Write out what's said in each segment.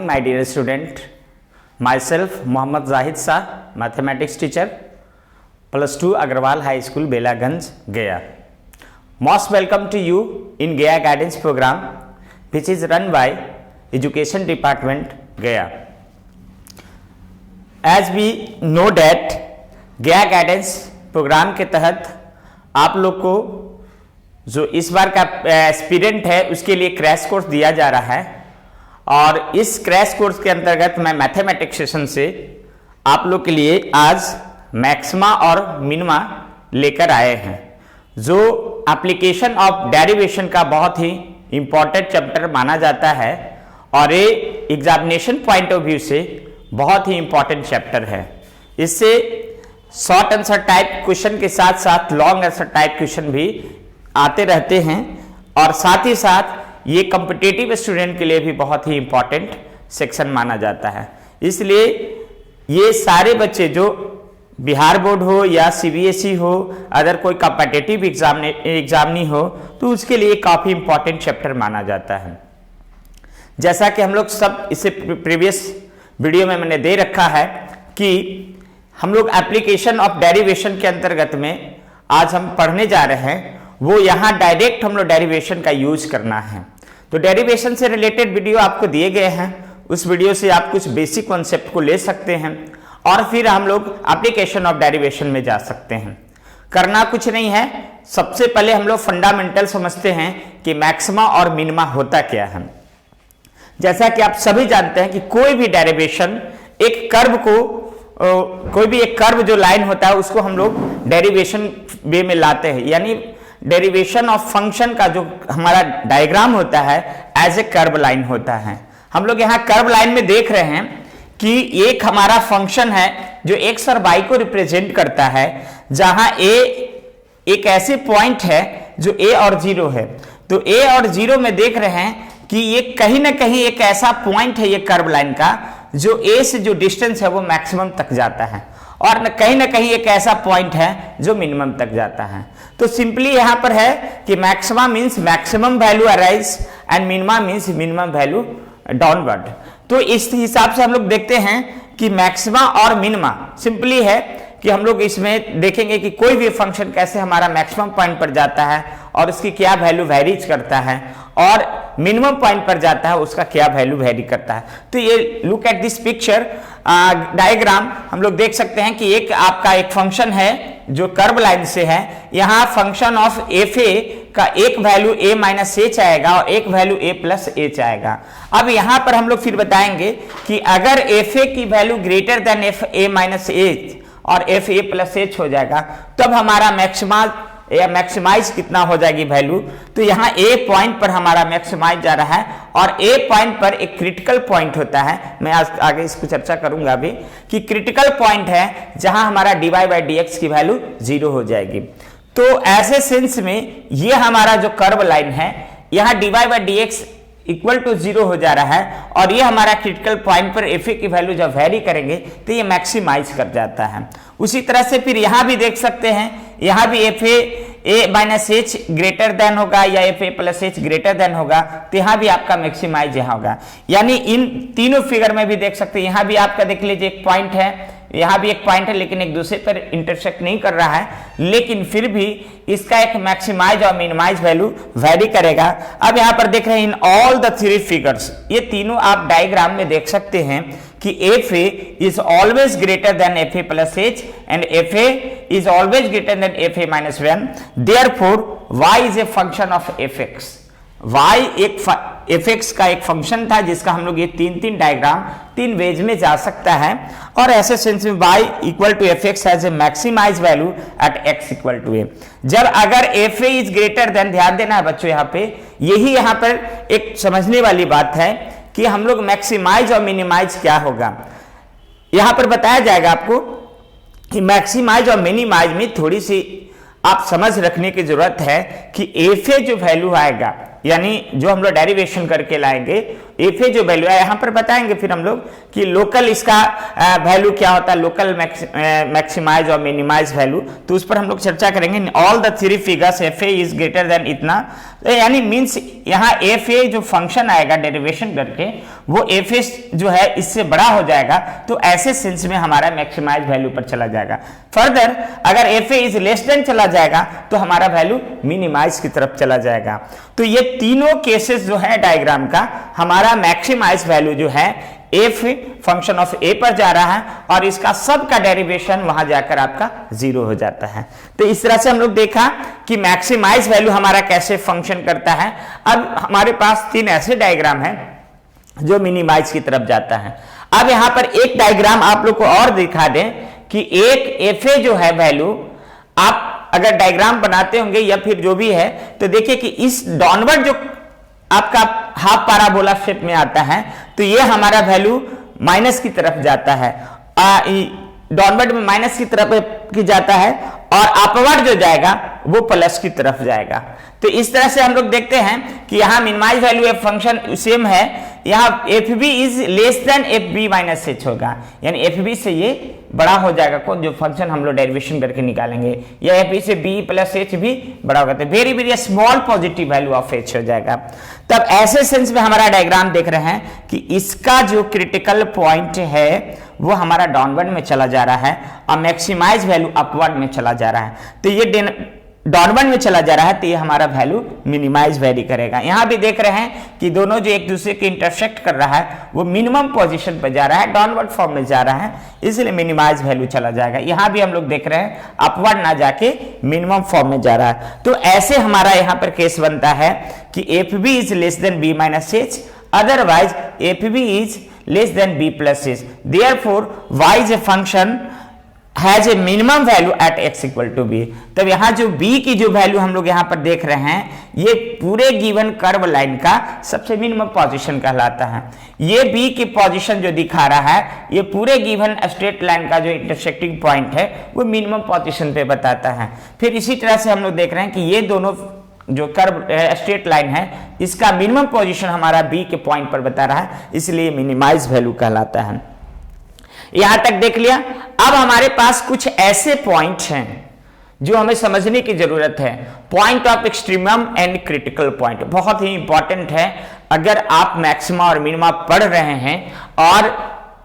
morning, my dear student. Myself, Mohammad Zahid Shah, mathematics teacher, +2 Agarwal High School, Belaganj, Gaya. Most welcome to you in Gaya Guidance Program, which is run by Education Department, Gaya. As we know that Gaya Guidance Program के तहत आप लोग को जो इस बार का aspirant है उसके लिए क्रैश कोर्स दिया जा रहा है और इस क्रैश कोर्स के अंतर्गत मैं मैथमेटिक्स सेशन से आप लोग के लिए आज मैक्सिमा और मिनिमा लेकर आए हैं, जो एप्लीकेशन ऑफ डेरिवेशन का बहुत ही इंपॉर्टेंट चैप्टर माना जाता है और ये एग्जामिनेशन पॉइंट ऑफ व्यू से बहुत ही इंपॉर्टेंट चैप्टर है। इससे शॉर्ट आंसर टाइप क्वेश्चन के साथ साथ लॉन्ग आंसर टाइप क्वेश्चन भी आते रहते हैं और साथ ही साथ ये कॉम्पिटिटिव स्टूडेंट के लिए भी बहुत ही इंपॉर्टेंट सेक्शन माना जाता है। इसलिए ये सारे बच्चे जो बिहार बोर्ड हो या सीबीएसई हो, अगर कोई कॉम्पिटिटिव एग्जाम हो तो उसके लिए काफ़ी इंपॉर्टेंट चैप्टर माना जाता है। जैसा कि हम लोग सब इसे प्रीवियस वीडियो में मैंने दे रखा है कि हम लोग एप्लीकेशन ऑफ डेरिवेशन के अंतर्गत में आज हम पढ़ने जा रहे हैं, वो यहाँ डायरेक्ट हम लोग डेरिवेशन का यूज करना है। तो डेरिवेशन से रिलेटेड वीडियो आपको दिए गए हैं, उस वीडियो से आप कुछ बेसिक कॉन्सेप्ट को ले सकते हैं और फिर हम लोग एप्लीकेशन ऑफ डेरिवेशन में जा सकते हैं। करना कुछ नहीं है, सबसे पहले हम लोग फंडामेंटल समझते हैं कि मैक्सिमा और मिनिमा होता क्या है। जैसा कि आप सभी जानते हैं कि कोई भी डेरिवेशन एक कर्व को कोई भी एक कर्व जो लाइन होता है उसको हम लोग डेरिवेशन वे में लाते हैं, यानी डेरिवेशन ऑफ फंक्शन का जो हमारा डायग्राम होता है एज ए कर्व लाइन होता है। हम लोग यहाँ कर्व लाइन में देख रहे हैं कि एक हमारा फंक्शन है जो एक्स और वाई को रिप्रेजेंट करता है, जहां ए एक ऐसे पॉइंट है जो ए और 0 है। तो ए और 0 में देख रहे हैं कि ये कहीं ना कहीं एक ऐसा पॉइंट है ये कर्व लाइन का जो ए से जो डिस्टेंस है वो मैक्सिमम तक जाता है और कहीं ना कहीं एक ऐसा पॉइंट है जो मिनिमम तक जाता है। तो सिंपली यहां पर है कि maxima means maximum value arise and minima means minimum value downward. तो इस हिसाब से हम लोग देखते हैं कि मैक्सिमा और मिनिमा सिंपली है कि हम लोग इसमें देखेंगे कि कोई भी फंक्शन कैसे हमारा मैक्सिमम पॉइंट पर जाता है और उसकी क्या वैल्यू वेरीज करता है और मिनिमम पॉइंट पर जाता है उसका क्या वैल्यू वेरी करता है। तो ये look at this picture diagram हम लोग देख सकते हैं कि एक आपका एक फंक्शन है जो कर्व लाइन से है। यहाँ फंक्शन ऑफ एफ ए का एक वैल्यू ए माइनस एच आएगा और एक वैल्यू ए प्लस एच आएगा। अब यहाँ पर हम लोग फिर बताएंगे कि अगर एफ ए की value greater than F A minus H और एफ ए प्लस एच हो जाएगा तब हमारा मैक्सिमा या मैक्सिमाइज कितना हो जाएगी वैल्यू। तो यहाँ ए पॉइंट पर हमारा मैक्सिमाइज जा रहा है और ए पॉइंट पर एक क्रिटिकल पॉइंट होता है। मैं आज आगे इसको चर्चा करूंगा अभी कि क्रिटिकल पॉइंट है जहां हमारा dy बाई dx की वैल्यू 0 हो जाएगी। तो ऐसे सेंस में ये हमारा जो कर्व लाइन है यहाँ dy by dx equal to 0 हो जा रहा है और ये हमारा क्रिटिकल पॉइंट पर एफ ए की वैल्यू जब वेरी करेंगे तो ये मैक्सिमाइज कर जाता है। उसी तरह से फिर यहाँ भी देख सकते हैं, यहाँ भी F A minus H greater than होगा या F A plus H greater than होगा तो यहाँ भी आपका मैक्सिमाइज यहाँ होगा। यानी इन तीनों फिगर में भी देख सकते हैं, यहाँ भी आपका देख लीजिए एक पॉइंट है, यहाँ भी एक पॉइंट है लेकिन एक दूसरे पर इंटरसेक्ट नहीं कर रहा है, लेकिन फिर भी इसका एक मैक्सिमाइज और मिनिमाइज वैल्यू वेरी करेगा। अब यहाँ पर देख रहे हैं in all the three figures, ये तीनों आप डायग्राम में देख सकते हैं कि F A is always greater than F A plus H and F A is always greater than F A minus 1। Therefore Y is a function of F X. y एक F X का एक function था जिसका हम लोग ये तीन diagram 3 veg में जा सकता है और ऐसे सेंस में y equal to F x has a maximize value at x equal to a. जब अगर f A is greater than, ध्यान देना है बच्चों यहाँ पे, यही यहाँ पर एक समझने वाली बात है कि हम लोग मैक्सिमाइज और मिनिमाइज क्या होगा। यहाँ पर बताया जाएगा आपको कि मैक्सिमाइज और मिनिमाइज में थोड़ी सी आप समझ रखने की जरूरत है कि एफ ए जो वैल्यू आएगा यानी जो हम लोग डेरिवेशन करके लाएंगे एफ ए जो वैल्यू है यहां पर बताएंगे फिर हम लोग कि लोकल इसका वैल्यू क्या होता है, लोकल मैक्सिमाइज और मिनिमाइज वैल्यू, तो उस पर हम लोग चर्चा करेंगे। All the three figures F A is greater then इतना, तो यानी मीन्स यहाँ एफ ए जो फंक्शन आएगा डेरिवेशन करके वो एफ ए जो है इससे बड़ा हो जाएगा, तो ऐसे सेंस में हमारा मैक्सिमाइज वैल्यू पर चला जाएगा। फर्दर अगर f A is less then चला जाएगा तो हमारा वैल्यू मिनिमाइज की तरफ चला जाएगा। तो ये तीनों केसेस जो है डायग्राम का हमारा मैक्सिमाइज वैल्यू जो है एफ फंक्शन ऑफ ए पर जा रहा है और इसका सब का डेरिवेशन वहां जाकर आपका 0 हो जाता है। तो इस तरह से हम लोग देखा कि मैक्सिमाइज वैल्यू हमारा कैसे फंक्शन करता है। अब हमारे पास 3 ऐसे डायग्राम हैं जो मिनिमाइज की तरफ जाता है। अब यहां पर एक डायग्राम आप लोग को और दिखा दें कि एक एफ ए जो है वैल्यू आप अगर डायग्राम बनाते होंगे या फिर जो भी है तो देखिए कि इस डाउनवर्ड जो आपका हाफ पैराबोला शेप में आता है तो ये हमारा वैल्यू माइनस की तरफ जाता है, डाउनवर्ड में माइनस की तरफ की जाता है और अपवर्ड जो जाएगा वो प्लस की तरफ जाएगा। तो इस तरह से हम लोग देखते हैं कि यहाँ minimise value F function same है, यहाँ F B is less than F B minus H होगा, यानी एफ बी से ये बड़ा हो जाएगा कौन जो फंक्शन हम लोग डेरिवेशन करके निकालेंगे, या एफ बी से बी प्लस एच भी बड़ा होगा, तो very very small positive value of H हो जाएगा। तब ऐसे सेंस में हमारा डायग्राम देख रहे हैं कि इसका जो क्रिटिकल पॉइंट है वो हमारा डाउनवर्ड में चला जा रहा है और मैक्सिमाइज वैल्यू अपवर्ड में चला जा रहा है। तो ये डाउनवर्ड में चला जा रहा है तो ये हमारा वैल्यू मिनिमाइज वैरी करेगा। यहां भी देख रहे हैं कि दोनों जो एक दूसरे के इंटरसेक्ट कर रहा है वो मिनिमम पोजीशन पर जा रहा है, डाउनवर्ड फॉर्म में जा रहा है, इसलिए मिनिमाइज वैल्यू चला जाएगा। यहां भी हम लोग देख रहे हैं अपवर्ड ना जाके मिनिमम फॉर्म में जा रहा है। तो ऐसे हमारा यहां पर केस बनता है कि F B is less than B minus H, otherwise fb is less than b plus h, therefore y is a function has a minimum value at x equal to b। तब यहाँ जो b की जो value हम लोग यहाँ पर देख रहे हैं ये पूरे गिवन कर्व लाइन का सबसे मिनिमम पोजीशन कहलाता है। ये b की पोजीशन जो दिखा रहा है ये पूरे गिवन स्ट्रेट लाइन का जो इंटरसेक्टिंग पॉइंट है वो मिनिमम पोजीशन पे बताता है। फिर इसी तरह से हम लोग देख रहे हैं कि ये दोनों जो कर्व स्ट्रेट लाइन है इसका मिनिमम पोजीशन हमारा बी के पॉइंट पर बता रहा है, इसलिए मिनिमाइज वैल्यू कहलाता है। यहां तक देख लिया। अब हमारे पास कुछ ऐसे पॉइंट हैं जो हमें समझने की जरूरत है। Point of extremum and critical point बहुत ही इंपॉर्टेंट है। अगर आप मैक्सिमा और मिनिमा पढ़ रहे हैं और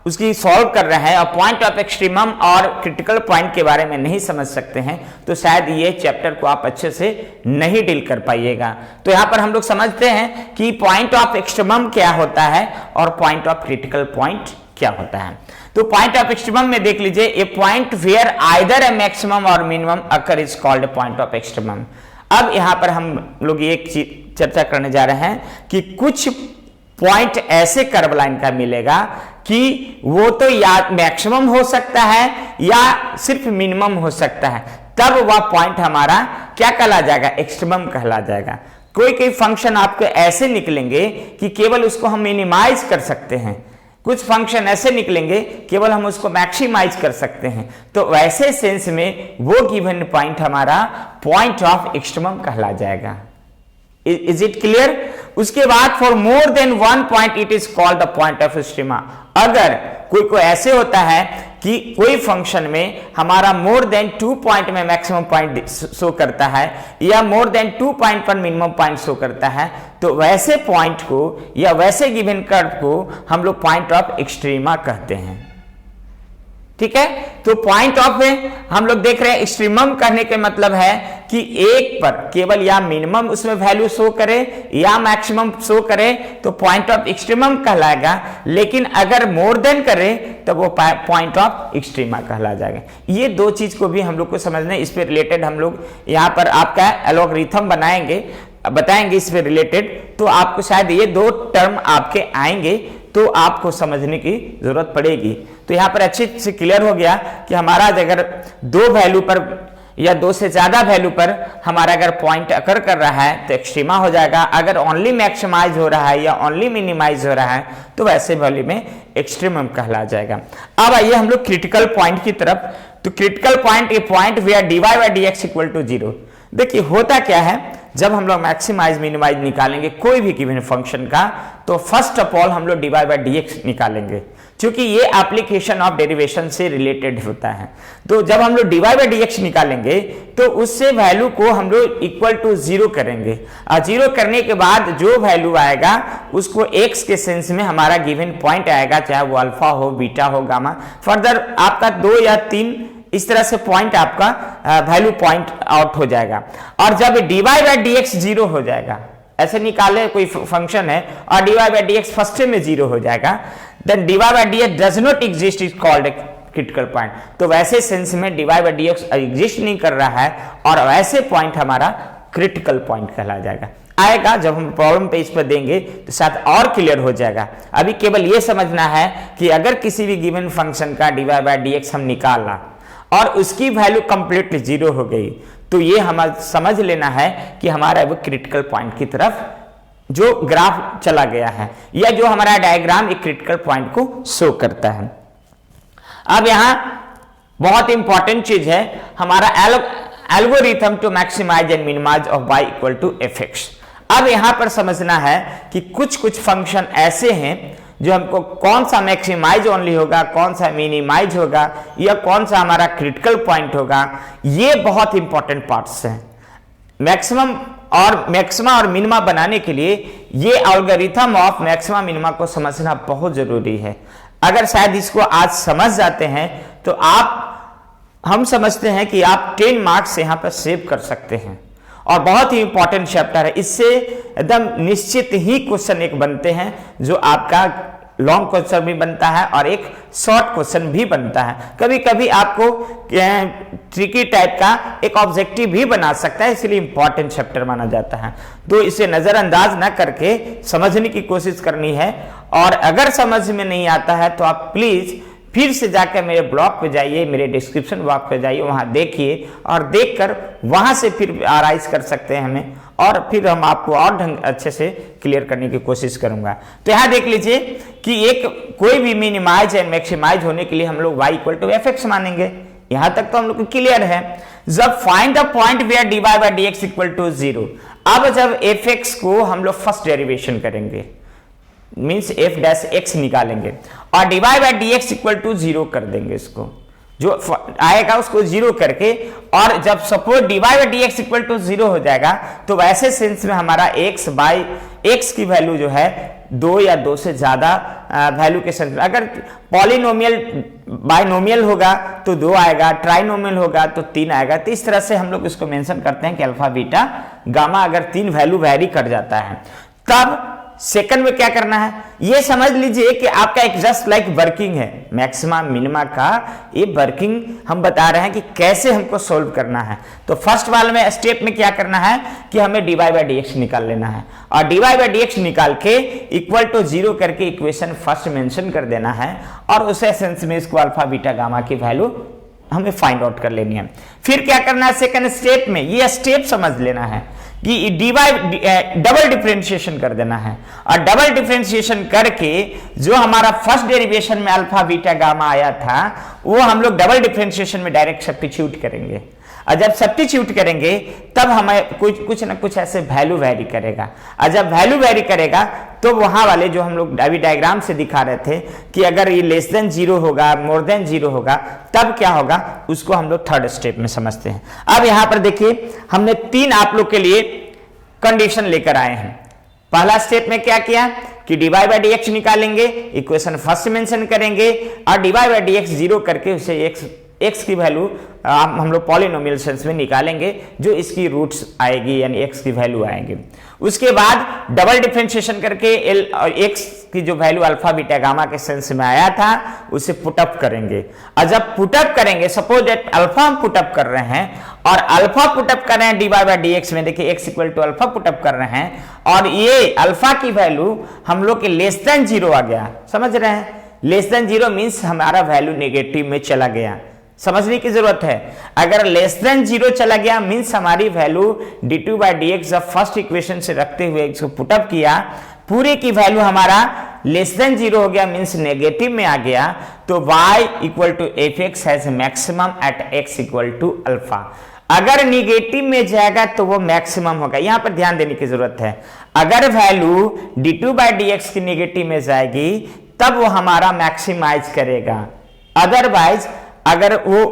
उसकी सॉल्व कर रहे हैं और पॉइंट ऑफ एक्सट्रीमम और क्रिटिकल पॉइंट के बारे में नहीं समझ सकते हैं तो शायद ये चैप्टर को आप अच्छे से नहीं डील कर पाइएगा। तो यहाँ पर हम लोग समझते हैं कि पॉइंट ऑफ एक्सट्रीमम क्या होता है और पॉइंट ऑफ क्रिटिकल पॉइंट क्या होता है। तो पॉइंट ऑफ एक्सट्रीमम में देख लीजिए, a point where either a maximum और minimum occur is called point of extremum. अब यहाँ पर हम लोग एक चीज चर्चा करने जा रहे हैं कि कुछ पॉइंट ऐसे कर्व लाइन का मिलेगा कि वो तो या मैक्सिमम हो सकता है या सिर्फ मिनिमम हो सकता है, तब वह पॉइंट हमारा क्या कहला जाएगा, एक्सट्रीमम कहला जाएगा। कोई कोई फंक्शन आपको ऐसे निकलेंगे कि केवल उसको हम मिनिमाइज कर सकते हैं, कुछ फंक्शन ऐसे निकलेंगे केवल हम उसको मैक्सिमाइज कर सकते हैं, तो वैसे सेंस में वो गिवन पॉइंट हमारा पॉइंट ऑफ एक्सट्रीमम कहला जाएगा। Is it clear? उसके बाद for more than one point it is called the point of extrema. अगर कोई ऐसे होता है कि कोई फंक्शन में हमारा मोर देन 2 पॉइंट में मैक्सिमम पॉइंट शो करता है या मोर देन 2 पॉइंट पर मिनिमम पॉइंट शो करता है, तो वैसे पॉइंट को या वैसे गिवन कर्व को हम लोग पॉइंट ऑफ एक्सट्रीमा कहते हैं। ठीक है, तो पॉइंट ऑफ में हम लोग देख रहे हैं एक्सट्रीमम कहने के मतलब है कि एक पर केवल या मिनिमम उसमें वैल्यू शो करे या मैक्सिमम शो करे तो पॉइंट ऑफ एक्सट्रीमम कहलाएगा, लेकिन अगर मोर देन करे तो वो पॉइंट ऑफ एक्सट्रीमा कहला जाएगा। ये दो चीज को भी हम लोग को समझना है। इस पे रिलेटेड हम लोग यहाँ पर आपका एलोगरिथम बनाएंगे, बताएंगे इस पे रिलेटेड, तो आपको शायद ये दो टर्म आपके आएंगे तो आपको समझने की जरूरत पड़ेगी। तो यहाँ पर अच्छे से क्लियर हो गया कि हमारा अगर दो वैल्यू पर या दो से ज्यादा वैल्यू पर हमारा अगर पॉइंट अकर कर रहा है तो एक्सट्रीमा हो जाएगा, अगर ओनली मैक्सिमाइज हो रहा है या ओनली मिनिमाइज हो रहा है तो वैसे वैल्यू में एक्सट्रीमम कहला जाएगा। अब आइए हम लोग क्रिटिकल पॉइंट की तरफ। तो critical point A point where dy by dx equal to 0। देखिए होता क्या है जब हम लोग मैक्सिमाइज मिनिमाइज निकालेंगे कोई भी गिवन फंक्शन का, तो फर्स्ट ऑफ ऑल हम लोग dy बाय dx निकालेंगे, क्योंकि ये एप्लीकेशन ऑफ डेरिवेशन से रिलेटेड होता है। तो जब हम लोग dy बाय dx निकालेंगे तो उससे वैल्यू को हम लोग इक्वल टू 0 करेंगे, और 0 करने के बाद जो वैल्यू आएगा उसको x के सेंस में हमारा गिवन पॉइंट आएगा, चाहे वो अल्फा हो, बीटा हो, गामा, फर्दर आपका 2 या 3 इस तरह से पॉइंट आपका वैल्यू पॉइंट आउट हो जाएगा। और जब dy बाय dx 0 हो जाएगा, ऐसे निकाले कोई फंक्शन है और dy बाय dx फर्स्ट में 0 हो जाएगा, then dy by dx does not exist is called a critical point. तो वैसे सेंस में dy बाय dx एग्जिस्ट नहीं कर रहा है और वैसे पॉइंट हमारा क्रिटिकल पॉइंट कहला जाएगा। आएगा जब हम प्रॉब्लम पे इस पर देंगे तो शायद और क्लियर हो जाएगा। अभी केवल ये समझना है कि अगर किसी भी गिवन फंक्शन का dy बाय dx हम निकालना और उसकी वैल्यू कंप्लीटली 0 हो गई, तो ये हम समझ लेना है कि हमारा वो क्रिटिकल पॉइंट की तरफ जो ग्राफ चला गया है, या जो हमारा डायग्राम एक क्रिटिकल पॉइंट को शो करता है। अब यहां बहुत इंपॉर्टेंट चीज है हमारा algorithm to maximise and minimise of y equal to fx। अब यहां पर समझना है कि कुछ फंक्शन ऐसे हैं जो हमको कौन सा मैक्सिमाइज ओनली होगा, कौन सा मिनिमाइज होगा, या कौन सा हमारा क्रिटिकल पॉइंट होगा, ये बहुत इंपॉर्टेंट पार्ट्स हैं। मैक्सिमा और मिनिमा बनाने के लिए ये एल्गोरिथम ऑफ मैक्सिमा मिनिमा को समझना बहुत जरूरी है। अगर शायद इसको आज समझ जाते हैं तो हम समझते हैं कि आप 10 मार्क्स यहां पर सेव कर सकते हैं, और बहुत ही इंपॉर्टेंट चैप्टर है। इससे एकदम निश्चित ही क्वेश्चन एक बनते हैं, जो आपका लॉन्ग क्वेश्चन भी बनता है और एक शॉर्ट क्वेश्चन भी बनता है। कभी कभी आपको ट्रिकी टाइप का एक ऑब्जेक्टिव भी बना सकता है, इसलिए इंपॉर्टेंट चैप्टर माना जाता है। तो इसे नजरअंदाज ना करके समझने की कोशिश करनी है, और अगर समझ में नहीं आता है तो आप प्लीज फिर से जाकर मेरे ब्लॉग पे जाइए, मेरे डिस्क्रिप्शन बॉक्स पे जाइए, वहां देखिए, और देखकर वहां से फिर आराइज कर सकते हैं हमें, और फिर हम आपको और ढंग अच्छे से क्लियर करने की कोशिश करूंगा। तो यहां देख लीजिए कि एक कोई भी मिनिमाइज एंड मैक्सिमाइज होने के लिए हम लोग y इक्वल टू fx मानेंगे। यहां तक तो हम लोग को क्लियर है। जब find the point where dy by dx equal to 0, अब जब fx को हम लोग फर्स्ट डेरिवेशन करेंगे, मीन्स f डैश x निकालेंगे और dy by dx equal to 0 कर देंगे, इसको जो आएगा उसको 0 करके, और जब suppose dy by dx equal to 0 हो जाएगा तो वैसे सेंस में हमारा x बाय x की वैल्यू जो है 2 या 2 से ज्यादा वैल्यू के सेंस में, अगर पॉलिनोमियल बाइनोमियल होगा तो 2 आएगा, ट्राइनोमियल होगा तो 3 आएगा। तो इस तरह से हम लोग इसको मेंशन करते हैं कि अल्फा बीटा गामा अगर 3 वैल्यू वेरी कर जाता है, तब सेकंड में क्या करना है ये समझ लीजिए कि आपका एक जस्ट लाइक वर्किंग है मैक्सिमा मिनिमा का, ये वर्किंग हम बता रहे हैं कि कैसे हमको सोल्व करना है। तो फर्स्ट वाले में स्टेप में क्या करना है कि हमें dy बाय dx निकाल लेना है, और dy बाय dx निकाल के इक्वल टू 0 करके इक्वेशन फर्स्ट मेंशन कर देना है, और उस सेंस में इसको अल्फा बीटा गामा की वैल्यू हमें फाइंड आउट कर लेनी है। फिर क्या करना है सेकंड स्टेप में, ये स्टेप समझ लेना है कि डबल डिफरेंशिएशन कर देना है, और डबल डिफरेंशिएशन करके जो हमारा फर्स्ट डेरिवेशन में अल्फा बीटा गामा आया था वो हम लोग डबल डिफरेंशिएशन में डायरेक्ट सब्स्टिट्यूट करेंगे, और जब सब्स्टिट्यूट करेंगे तब हमें कुछ ना कुछ ऐसे वैल्यू वेरी करेगा, और जब वैल्यू वेरी करेगा तो वहां वाले जो हम लोग अभी डायग्राम से दिखा रहे थे कि अगर ये लेस देन 0 होगा, मोर देन 0 होगा, तब क्या होगा उसको हम लोग थर्ड स्टेप में समझते हैं। अब यहां पर देखिए हमने 3 आप लोग के लिए कंडीशन लेकर आए हैं। पहला स्टेप में क्या किया कि dy बाय dx निकालेंगे, इक्वेशन फर्स्ट मेंशन करेंगे, और dy बाय dx 0 करके उसे x की वैल्यू हम लोग पॉलिनोमियल सेंस में निकालेंगे, जो इसकी रूट्स आएगी यानी x की वैल्यू आएगी। उसके बाद डबल डिफरेंशिएशन करके x की जो वैल्यू अल्फा बीटा गामा के सेंस में आया था उसे पुटअप करेंगे, और जब पुटअप करेंगे सपोज दैट अल्फा हम पुटअप कर रहे हैं और अल्फा पुटअप कर रहे हैं dy बाय dx में, देखिए x equal to alpha put up कर रहे हैं, और ये अल्फा की वैल्यू हम लोग के लेस देन 0 आ गया। समझ रहे हैं, लेस देन 0 मीन्स हमारा वैल्यू नेगेटिव में चला गया, समझने की जरूरत है। अगर लेस देन 0 चला गया मीन्स हमारी वैल्यू dy बाय dx जब फर्स्ट इक्वेशन से रखते हुए इसको पुटअप किया, पूरे की वैल्यू हमारा लेस देन 0 हो गया मीन्स नेगेटिव में आ गया, तो y equal to fx has maximum at x equal to alpha. अगर निगेटिव में जाएगा तो वो मैक्सिमम होगा। यहां पर ध्यान देने की जरूरत है, अगर वैल्यू d2/dx की निगेटिव में जाएगी तब वो हमारा मैक्सिमाइज करेगा, अदरवाइज अगर वो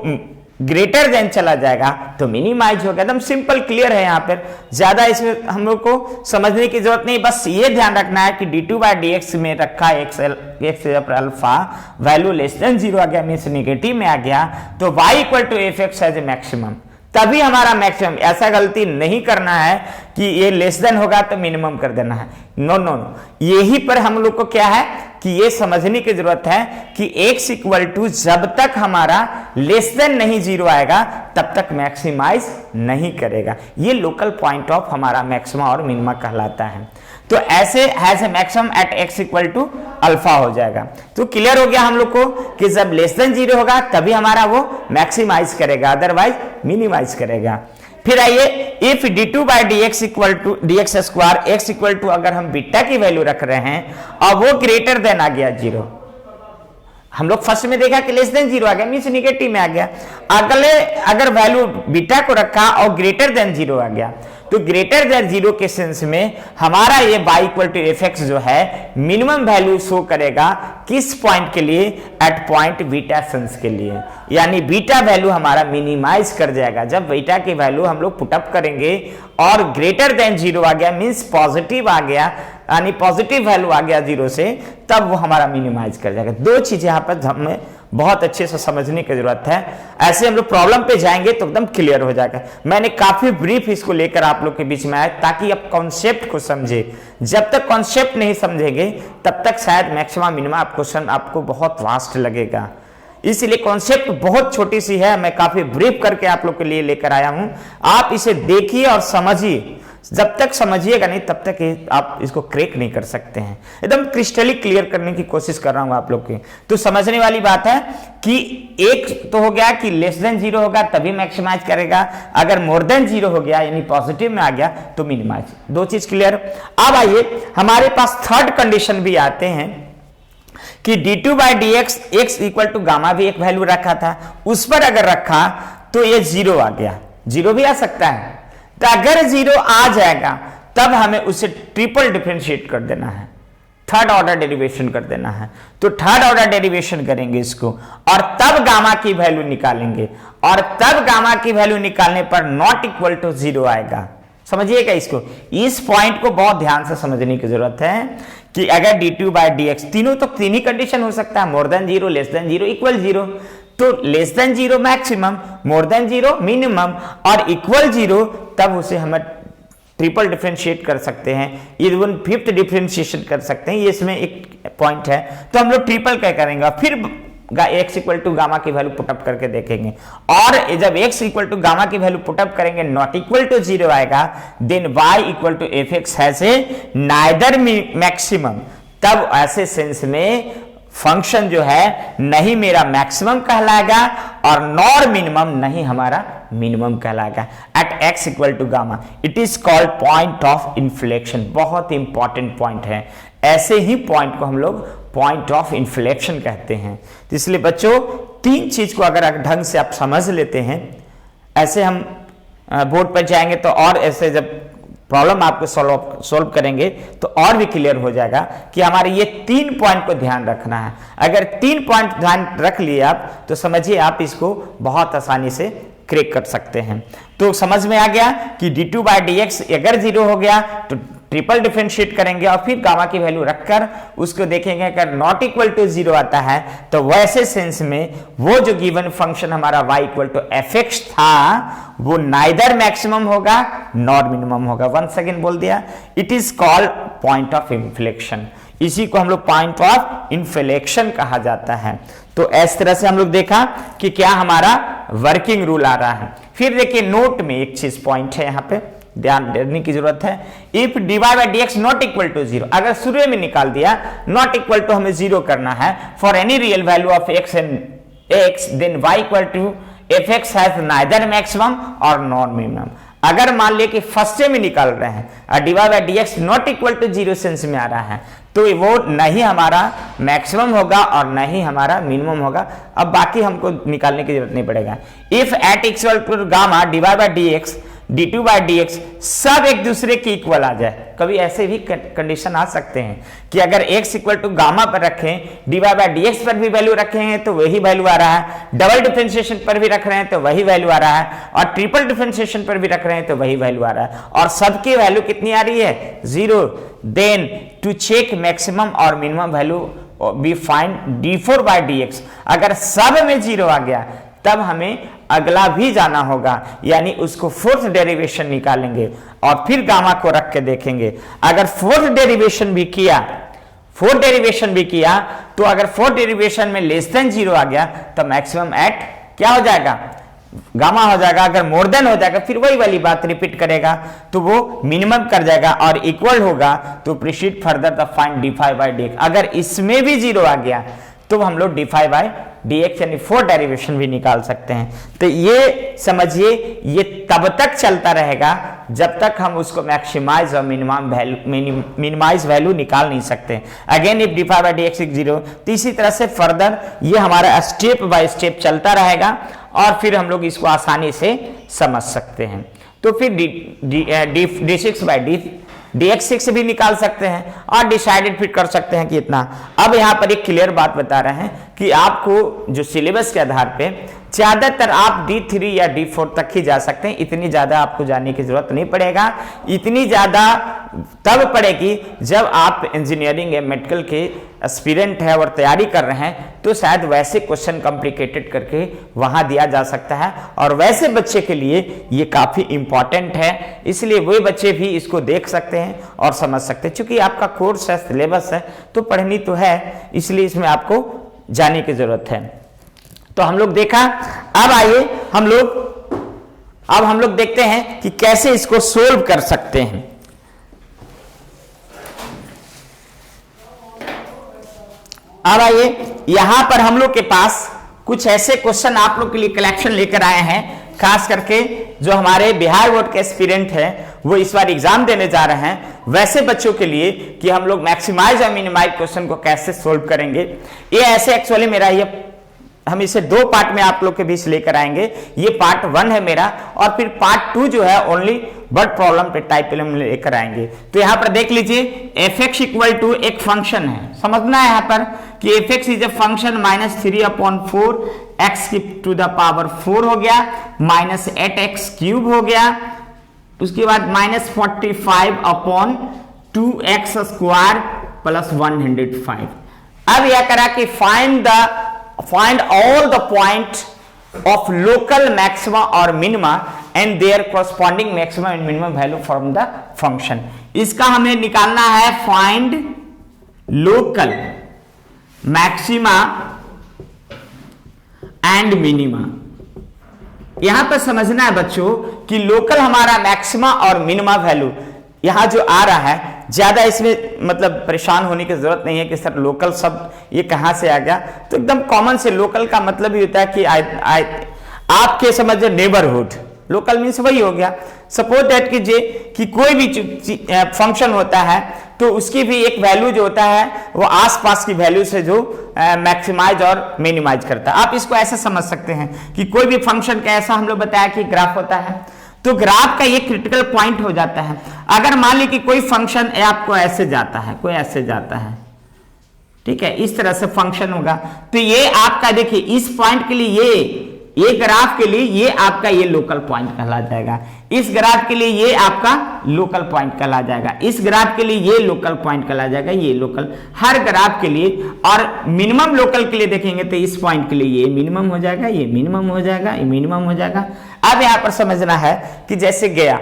ग्रेटर देन चला जाएगा तो मिनिमाइज होगा। एकदम सिंपल क्लियर है, यहां पर ज्यादा इसमें हम लोग को समझने की जरूरत नहीं, बस ये ध्यान रखना है कि d2/dx में रखा x अल्फा वैल्यू लेस देन 0 आ गया, मीन्स निगेटिव में आ गया, तो y equal to F X as a maximum, तभी हमारा मैक्सिमम। ऐसा गलती नहीं करना है कि ये लेस देन होगा तो मिनिमम कर देना है, नो नो नो। यही पर हम लोग को क्या है कि ये समझने की जरूरत है कि x इक्वल टू जब तक हमारा लेस देन नहीं 0 आएगा तब तक मैक्सिमाइज नहीं करेगा। ये लोकल पॉइंट ऑफ हमारा मैक्सिमा और मिनिमा कहलाता है। तो ऐसे has a maximum at x equal to alpha हो जाएगा। तो क्लियर हो गया हम लोग को कि जब लेस देन 0 होगा तभी हमारा वो मैक्सिमाइज करेगा, अदरवाइज मिनिमाइज करेगा। फिर आइए, if d2/dx equal to dx square x equal to, अगर हम बीटा की वैल्यू रख रहे हैं और वो ग्रेटर देन आ गया 0, हम लोग फर्स्ट में देखा कि लेस देन 0 आ गया, मीन्स निगेटिव में आ गया। अगले अगर वैल्यू बीटा को रखा और ग्रेटर देन 0 आ गया, तो ग्रेटर देन 0 के सेंस में हमारा ये y equal to F X जो है मिनिमम वैल्यू शो करेगा किस पॉइंट के लिए, एट पॉइंट बीटा सेंस के लिए, यानी बीटा वैल्यू हमारा मिनिमाइज कर जाएगा। जब बीटा की वैल्यू हम लोग पुटअप करेंगे और ग्रेटर देन 0 आ गया, मीन्स पॉजिटिव आ गया, यानी पॉजिटिव वैल्यू आ गया 0 से, तब वो हमारा मिनिमाइज कर जाएगा। दो चीजें यहां पर हमें बहुत अच्छे से समझने की जरूरत है। ऐसे हम लोग प्रॉब्लम पे जाएंगे तो एकदम क्लियर हो जाएगा। मैंने काफी ब्रीफ इसको लेकर आप लोग के बीच में आया ताकि आप कॉन्सेप्ट को समझे। जब तक कॉन्सेप्ट नहीं समझेंगे तब तक शायद मैक्सिमम मिनिमम क्वेश्चन आपको बहुत वास्ट लगेगा। इसलिए कॉन्सेप्ट बहुत छोटी सी है, मैं काफी ब्रीफ करके आप लोग के लिए लेकर आया हूं। आप इसे देखिए और समझिए, जब तक समझिएगा नहीं तब तक आप इसको क्रैक नहीं कर सकते हैं। एकदम क्रिस्टली क्लियर करने की कोशिश कर रहा हूं आप लोग की। तो समझने वाली बात है कि एक तो हो गया कि लेस देन 0 होगा तभी मैक्सिमाइज करेगा, अगर मोर देन 0 हो गया यानी पॉजिटिव में आ गया तो मिनिमाइज। दो चीज क्लियर। अब आइए, हमारे पास थर्ड कंडीशन भी आते हैं कि d2/dx x equal to gamma भी एक वैल्यू रखा था, उस पर अगर रखा तो ये 0 आ गया, 0 भी आ सकता है। तो अगर 0 आ जाएगा तब हमें उसे ट्रिपल डिफरेंशिएट कर देना है, थर्ड ऑर्डर डेरिवेशन कर देना है। तो थर्ड ऑर्डर डेरिवेशन करेंगे इसको और तब गामा की वैल्यू निकालेंगे, और तब गामा की वैल्यू निकालने पर नॉट इक्वल टू 0 आएगा। समझिएगा इसको, इस पॉइंट को बहुत ध्यान से समझने की जरूरत है कि अगर d2/dx तीन ही कंडीशन हो सकता है, more than 0, less than 0, equal 0। तो less than 0 maximum, more than 0 minimum और इक्वल 0, तब उसे हम ट्रिपल डिफरेंशिएट कर सकते हैं, इवन फिफ्थ डिफरेंशिएशन कर सकते हैं। ये इसमें एक पॉइंट है, तो हम लोग ट्रिपल क्या करेंगे, फिर x इक्वल टू गामा की वैल्यू पुटअप करके देखेंगे, और जब x इक्वल टू गामा की वैल्यू पुटअप करेंगे नॉट इक्वल टू 0 आएगा, then y equal to F x has a neither maximum. तब ऐसे सेंस में फंक्शन जो है नहीं मेरा मैक्सिमम कहलाएगा और नॉर मिनिमम नहीं हमारा मिनिमम कहलाएगा at x equal to gamma. It is called point of inflection. बहुत इंपॉर्टेंट पॉइंट है, ऐसे ही पॉइंट को हम लोग पॉइंट ऑफ इन्फ्लेक्शन कहते हैं। तो इसलिए बच्चों, तीन चीज को अगर ढंग से आप समझ लेते हैं, ऐसे हम बोर्ड पर जाएंगे तो और ऐसे जब प्रॉब्लम आपको सॉल्व करेंगे तो और भी क्लियर हो जाएगा कि हमारे ये 3 पॉइंट को ध्यान रखना है। अगर 3 पॉइंट ध्यान रख लिए आप तो समझिए आप इसको बहुत आसानी से क्रैक कर सकते हैं। तो समझ में आ गया कि d2/dx अगर 0 हो गया तो ट्रिपल डिफरेंशिएट करेंगे और फिर गामा की वैल्यू रखकर उसको देखेंगे, अगर नॉट इक्वल टू 0 आता है तो वैसे सेंस में वो जो गिवन फंक्शन हमारा y equal to F X था वो नाइदर मैक्सिमम होगा नॉर मिनिमम होगा। वन सेकेंड बोल दिया, it is called point of inflection. इसी को हम लोग पॉइंट ऑफ इन्फ्लेक्शन कहा जाता है। तो इस तरह से हम लोग देखा कि क्या हमारा वर्किंग रूल आ रहा है। फिर देखिए नोट में एक चीज पॉइंट है, यहाँ पे ध्यान देने की जरूरत है। If dy/dx not equal to 0, अगर शुरू में निकाल दिया नॉट इक्वल टू हमें 0 करना है for any real value of x and x, then y equal to F x has neither maximum और नॉन मिनिमम। अगर मान लिया कि फर्स्ट में निकाल रहे हैं और dy by D X not equal to zero sense में आ रहा है, तो वो नहीं हमारा मैक्सिमम होगा और नहीं हमारा मिनिमम होगा। अब बाकी हमको निकालने की जरूरत नहीं पड़ेगा। If at equal to gamma dy by D X d2 by D X सब एक दूसरे के इक्वल आ जाए। कभी ऐसे भी कंडीशन आ सकते हैं कि अगर x इक्वल टू गामा पर रखें, dy बाई डी एक्स पर भी वैल्यू रखे हैं तो वही वैल्यू आ रहा है, डबल डिफरेंशिएशन पर भी रख रहे हैं तो वही वैल्यू आ रहा है, और ट्रिपल डिफरेंशिएशन पर भी रख रहे हैं तो वही वैल्यू आ रहा है, और सबकी वैल्यू कितनी आ रही है? 0। देन टू चेक मैक्सिमम और minimum value we find d4 by D X. अगर सब में 0 आ गया तब हमें अगला भी जाना होगा, यानी उसको फोर्थ डेरिवेशन निकालेंगे और फिर गामा को रख के देखेंगे। अगर फोर्थ डेरिवेशन भी किया तो अगर फोर्थ डेरिवेशन में लेस देन 0 आ गया तो मैक्सिमम एट क्या हो जाएगा? गामा हो जाएगा। अगर मोर देन हो जाएगा फिर वही वाली बात रिपीट करेगा तो वो मिनिमम कर जाएगा, और इक्वल होगा तो proceed further the find d5 by D X. अगर इसमें भी 0 आ गया तो हम लोग d5 बाई डी एक्स यानी फोर्थ डेरिवेशन भी निकाल सकते हैं। तो ये समझिए, ये तब तक चलता रहेगा जब तक हम उसको मैक्सिमाइज और मिनिमाइज वैल्यू निकाल नहीं सकते। Again if d5 by D x is 0, तो इसी तरह से फर्दर ये हमारा स्टेप बाय स्टेप चलता रहेगा और फिर हम लोग इसको आसानी से समझ सकते हैं। तो फिर d6 बाई dx6 भी निकाल सकते हैं और डिसाइडेड फिर कर सकते हैं कि इतना। अब यहाँ पर एक क्लियर बात बता रहे हैं कि आपको जो सिलेबस के आधार पे ज्यादातर आप d3 या d4 तक ही जा सकते हैं, इतनी ज्यादा आपको जाने की जरूरत नहीं पड़ेगा। इतनी ज्यादा तब पड़ेगी जब आप इंजीनियरिंग या मेडिकल के एस्पिरेंट है और तैयारी कर रहे हैं, तो शायद वैसे क्वेश्चन कॉम्प्लिकेटेड करके वहां दिया जा सकता है, और वैसे बच्चे के लिए ये काफी इंपॉर्टेंट है, इसलिए वे बच्चे भी इसको देख सकते हैं और समझ सकते हैं। चूंकि आपका कोर्स है, सिलेबस है, तो पढ़नी तो है, इसलिए इसमें आपको जाने की जरूरत है। तो हम लोग देखा। अब आइए हम लोग देखते हैं कि कैसे इसको सोल्व कर सकते हैं। अब आइए यहां पर हम लोग के पास कुछ ऐसे क्वेश्चन आप लोग के लिए कलेक्शन लेकर आए हैं, खास करके जो हमारे बिहार बोर्ड के एस्पिरेंट हैं वो इस बार एग्जाम देने जा रहे हैं, वैसे बच्चों के लिए कि हम लोग मैक्सिमाइज और मिनिमाइज क्वेश्चन को कैसे सोल्व करेंगे। ये ऐसे एक्चुअली मेरा ये हम इसे 2 पार्ट में आप लोग के बीच लेकर आएंगे। ये पार्ट 1 है मेरा, और फिर पार्ट 2 जो है ओनली वर्ड प्रॉब्लम पे टाइप में लेकर आएंगे। तो यहाँ पर देख लीजिए, fx इक्वल टू एक फंक्शन है, समझना है यहाँ पर कि fx is a function -3/4 x to the power 4 हो गया, -8x क्यूब हो गया, उसके बाद -45/2x स्क्वायर प्लस 105। अब यह करा कि find all the point of local maxima or minima and their corresponding maximum and minimum value from the function। इसका हमें निकालना है find local maxima and minima। यहां पर समझना है बच्चों कि लोकल हमारा मैक्सिमा और मिनिमा वैल्यू यहां जो आ रहा है, ज्यादा इसमें मतलब परेशान होने की जरूरत नहीं है कि सर लोकल शब्द ये कहां से आ गया। तो एकदम कॉमन से लोकल का मतलब ही होता है कि आपके समझ नेबरहुड, लोकल मीन्स वही हो गया। सपोज दैट कीजिए कि कोई भी फंक्शन होता है तो उसकी भी एक वैल्यू जो होता है वो आसपास की वैल्यू से जो मैक्सिमाइज और मिनिमाइज करता है। आप इसको ऐसे समझ सकते हैं कि कोई भी फंक्शन का ऐसा हम लोग बताया कि ग्राफ होता है, तो ग्राफ का ये क्रिटिकल पॉइंट हो जाता है। अगर मान ली कि कोई फंक्शन आपको ऐसे जाता है, कोई ऐसे जाता है, ठीक है, इस तरह से फंक्शन होगा, तो ये आपका देखिए इस पॉइंट के लिए ये ग्राफ के लिए ये आपका ये लोकल पॉइंट कहला जाएगा, इस ग्राफ के लिए ये आपका लोकल पॉइंट कहला जाएगा, इस ग्राफ के लिए ये लोकल पॉइंट कहला जाएगा, ये लोकल हर ग्राफ के लिए। और मिनिमम लोकल के लिए देखेंगे तो इस पॉइंट के लिए ये मिनिमम हो जाएगा, ये मिनिमम हो जाएगा, ये मिनिमम हो जाएगा। अब यहां पर समझना है कि जैसे गया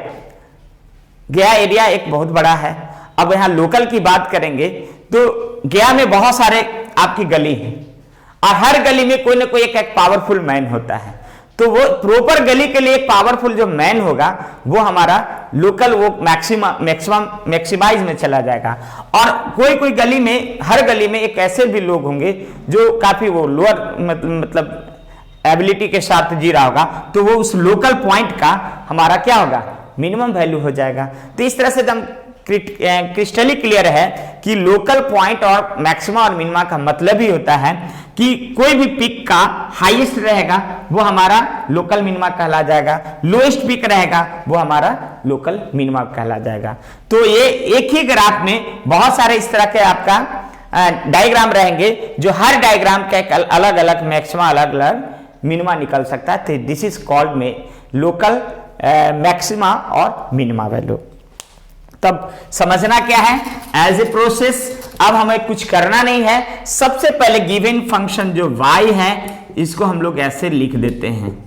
एरिया एक बहुत बड़ा है। अब यहां लोकल की बात करेंगे तो गया में बहुत सारे आपकी गली हैं और हर गली में कोई ना कोई एक पावरफुल मैन होता है, तो वो प्रॉपर गली के लिए एक पावरफुल जो मैन होगा वो हमारा लोकल वो मैक्सिमाइज में चला जाएगा। और कोई गली में, हर गली में एक ऐसे भी लोग होंगे जो काफी वो लोअर मतलब एबिलिटी के साथ जी रहा होगा, तो वो उस लोकल पॉइंट का हमारा क्या होगा, मिनिमम वैल्यू हो जाएगा। तो इस तरह से एकदम क्रिस्टली क्लियर है कि लोकल पॉइंट और मैक्सिमा और मिनिमा का मतलब ही होता है कि कोई भी पिक का हाईएस्ट रहेगा वो हमारा लोकल मिनिमा कहला जाएगा, लोएस्ट पिक रहेगा वो हमारा लोकल मिनिमा कहला जाएगा। तो ये एक ही ग्राफ में बहुत सारे इस तरह के आपका डायग्राम रहेंगे, जो हर डायग्राम का एक अलग अलग मैक्सिमा अलग अलग मिनिमा निकल सकता है। तो दिस इज कॉल्ड में लोकल मैक्सिमा और मिनिमा वैल्यू। तब समझना क्या है, एज ए प्रोसेस अब हमें कुछ करना नहीं है। सबसे पहले गिवन फंक्शन जो y है इसको हम लोग ऐसे लिख देते हैं,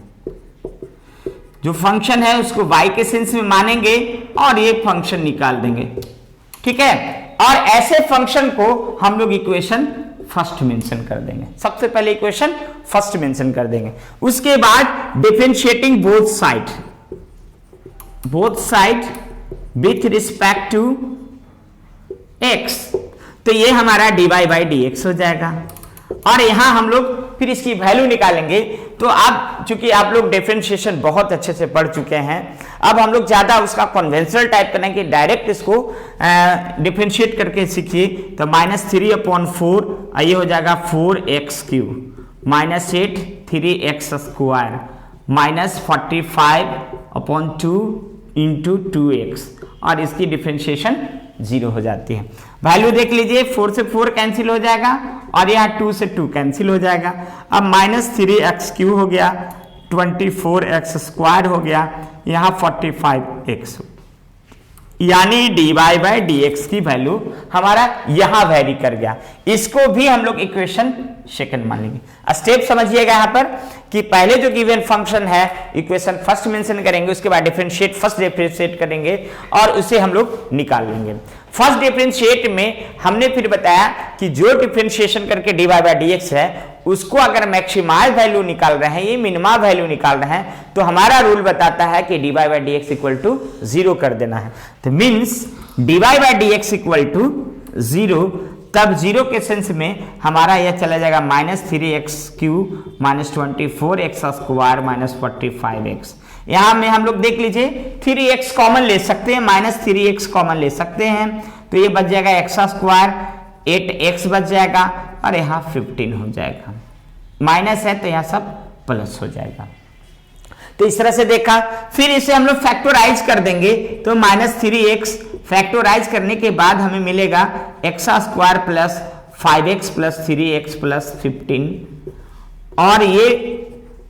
जो फंक्शन है उसको y के सेंस में मानेंगे और ये फंक्शन निकाल देंगे, ठीक है। और ऐसे फंक्शन को हम लोग इक्वेशन फर्स्ट मेंशन कर देंगे, सबसे पहले इक्वेशन फर्स्ट मेंशन कर देंगे। उसके बाद differentiating both side with respect to x, तो ये हमारा dy बाई dx हो जाएगा। और यहां हम लोग फिर इसकी वैल्यू निकालेंगे। तो अब चूंकि आप लोग डिफरेंशिएशन बहुत अच्छे से पढ़ चुके हैं, अब हम लोग ज्यादा उसका कन्वेंशनल टाइप करेंगे, डायरेक्ट इसको डिफरेंशिएट करके सीखिए। तो -3/4 ये हो जाएगा 4x³ -8 3x² -45/2 इंटू 2x, और इसकी डिफरेंशिएशन 0 हो जाती है। वैल्यू देख लीजिए, 4 से 4 कैंसिल हो जाएगा और यहाँ 2 से 2 कैंसिल हो जाएगा। अब -3x³ हो गया, 24x² हो गया, यहाँ 45x, यानी dy बाई dx की वैल्यू हमारा यहां वेरी कर गया। इसको भी हम लोग इक्वेशन सेकंड मान लेंगे। स्टेप समझिएगा यहाँ पर कि पहले जो गिवन फंक्शन है इक्वेशन फर्स्ट मेंशन करेंगे, उसके बाद डिफरेंशिएट फर्स्ट डिफरेंशिएट करेंगे और उसे हम लोग निकाल लेंगे। फर्स्ट डिफरेंशिएट में हमने फिर बताया कि जो डिफरेंशिएशन करके dy बाई dx है उसको अगर मैक्सिमाइज वैल्यू निकाल रहे हैं, ये मिनिमा वैल्यू निकाल रहे हैं, तो हमारा रूल बताता है कि dy by dx equal to 0 कर देना है। तो means dy by dx equal to 0, तब 0 के सेंस में हमारा यह चला जाएगा -3x³ -24x² -45x। यहां में हम लोग देख लीजिए 3x कॉमन ले सकते हैं, -3x कॉमन ले सकते हैं, तो ये बच जाएगा x², 8x बच जाएगा और यहाँ 15 हो जाएगा। माइनस है तो यहाँ सब प्लस हो जाएगा। तो इस तरह से देखा, फिर इसे हम लोग फैक्टराइज कर देंगे, तो -3x फैक्टराइज करने के बाद हमें मिलेगा x² plus 5x plus 3x plus 15, और ये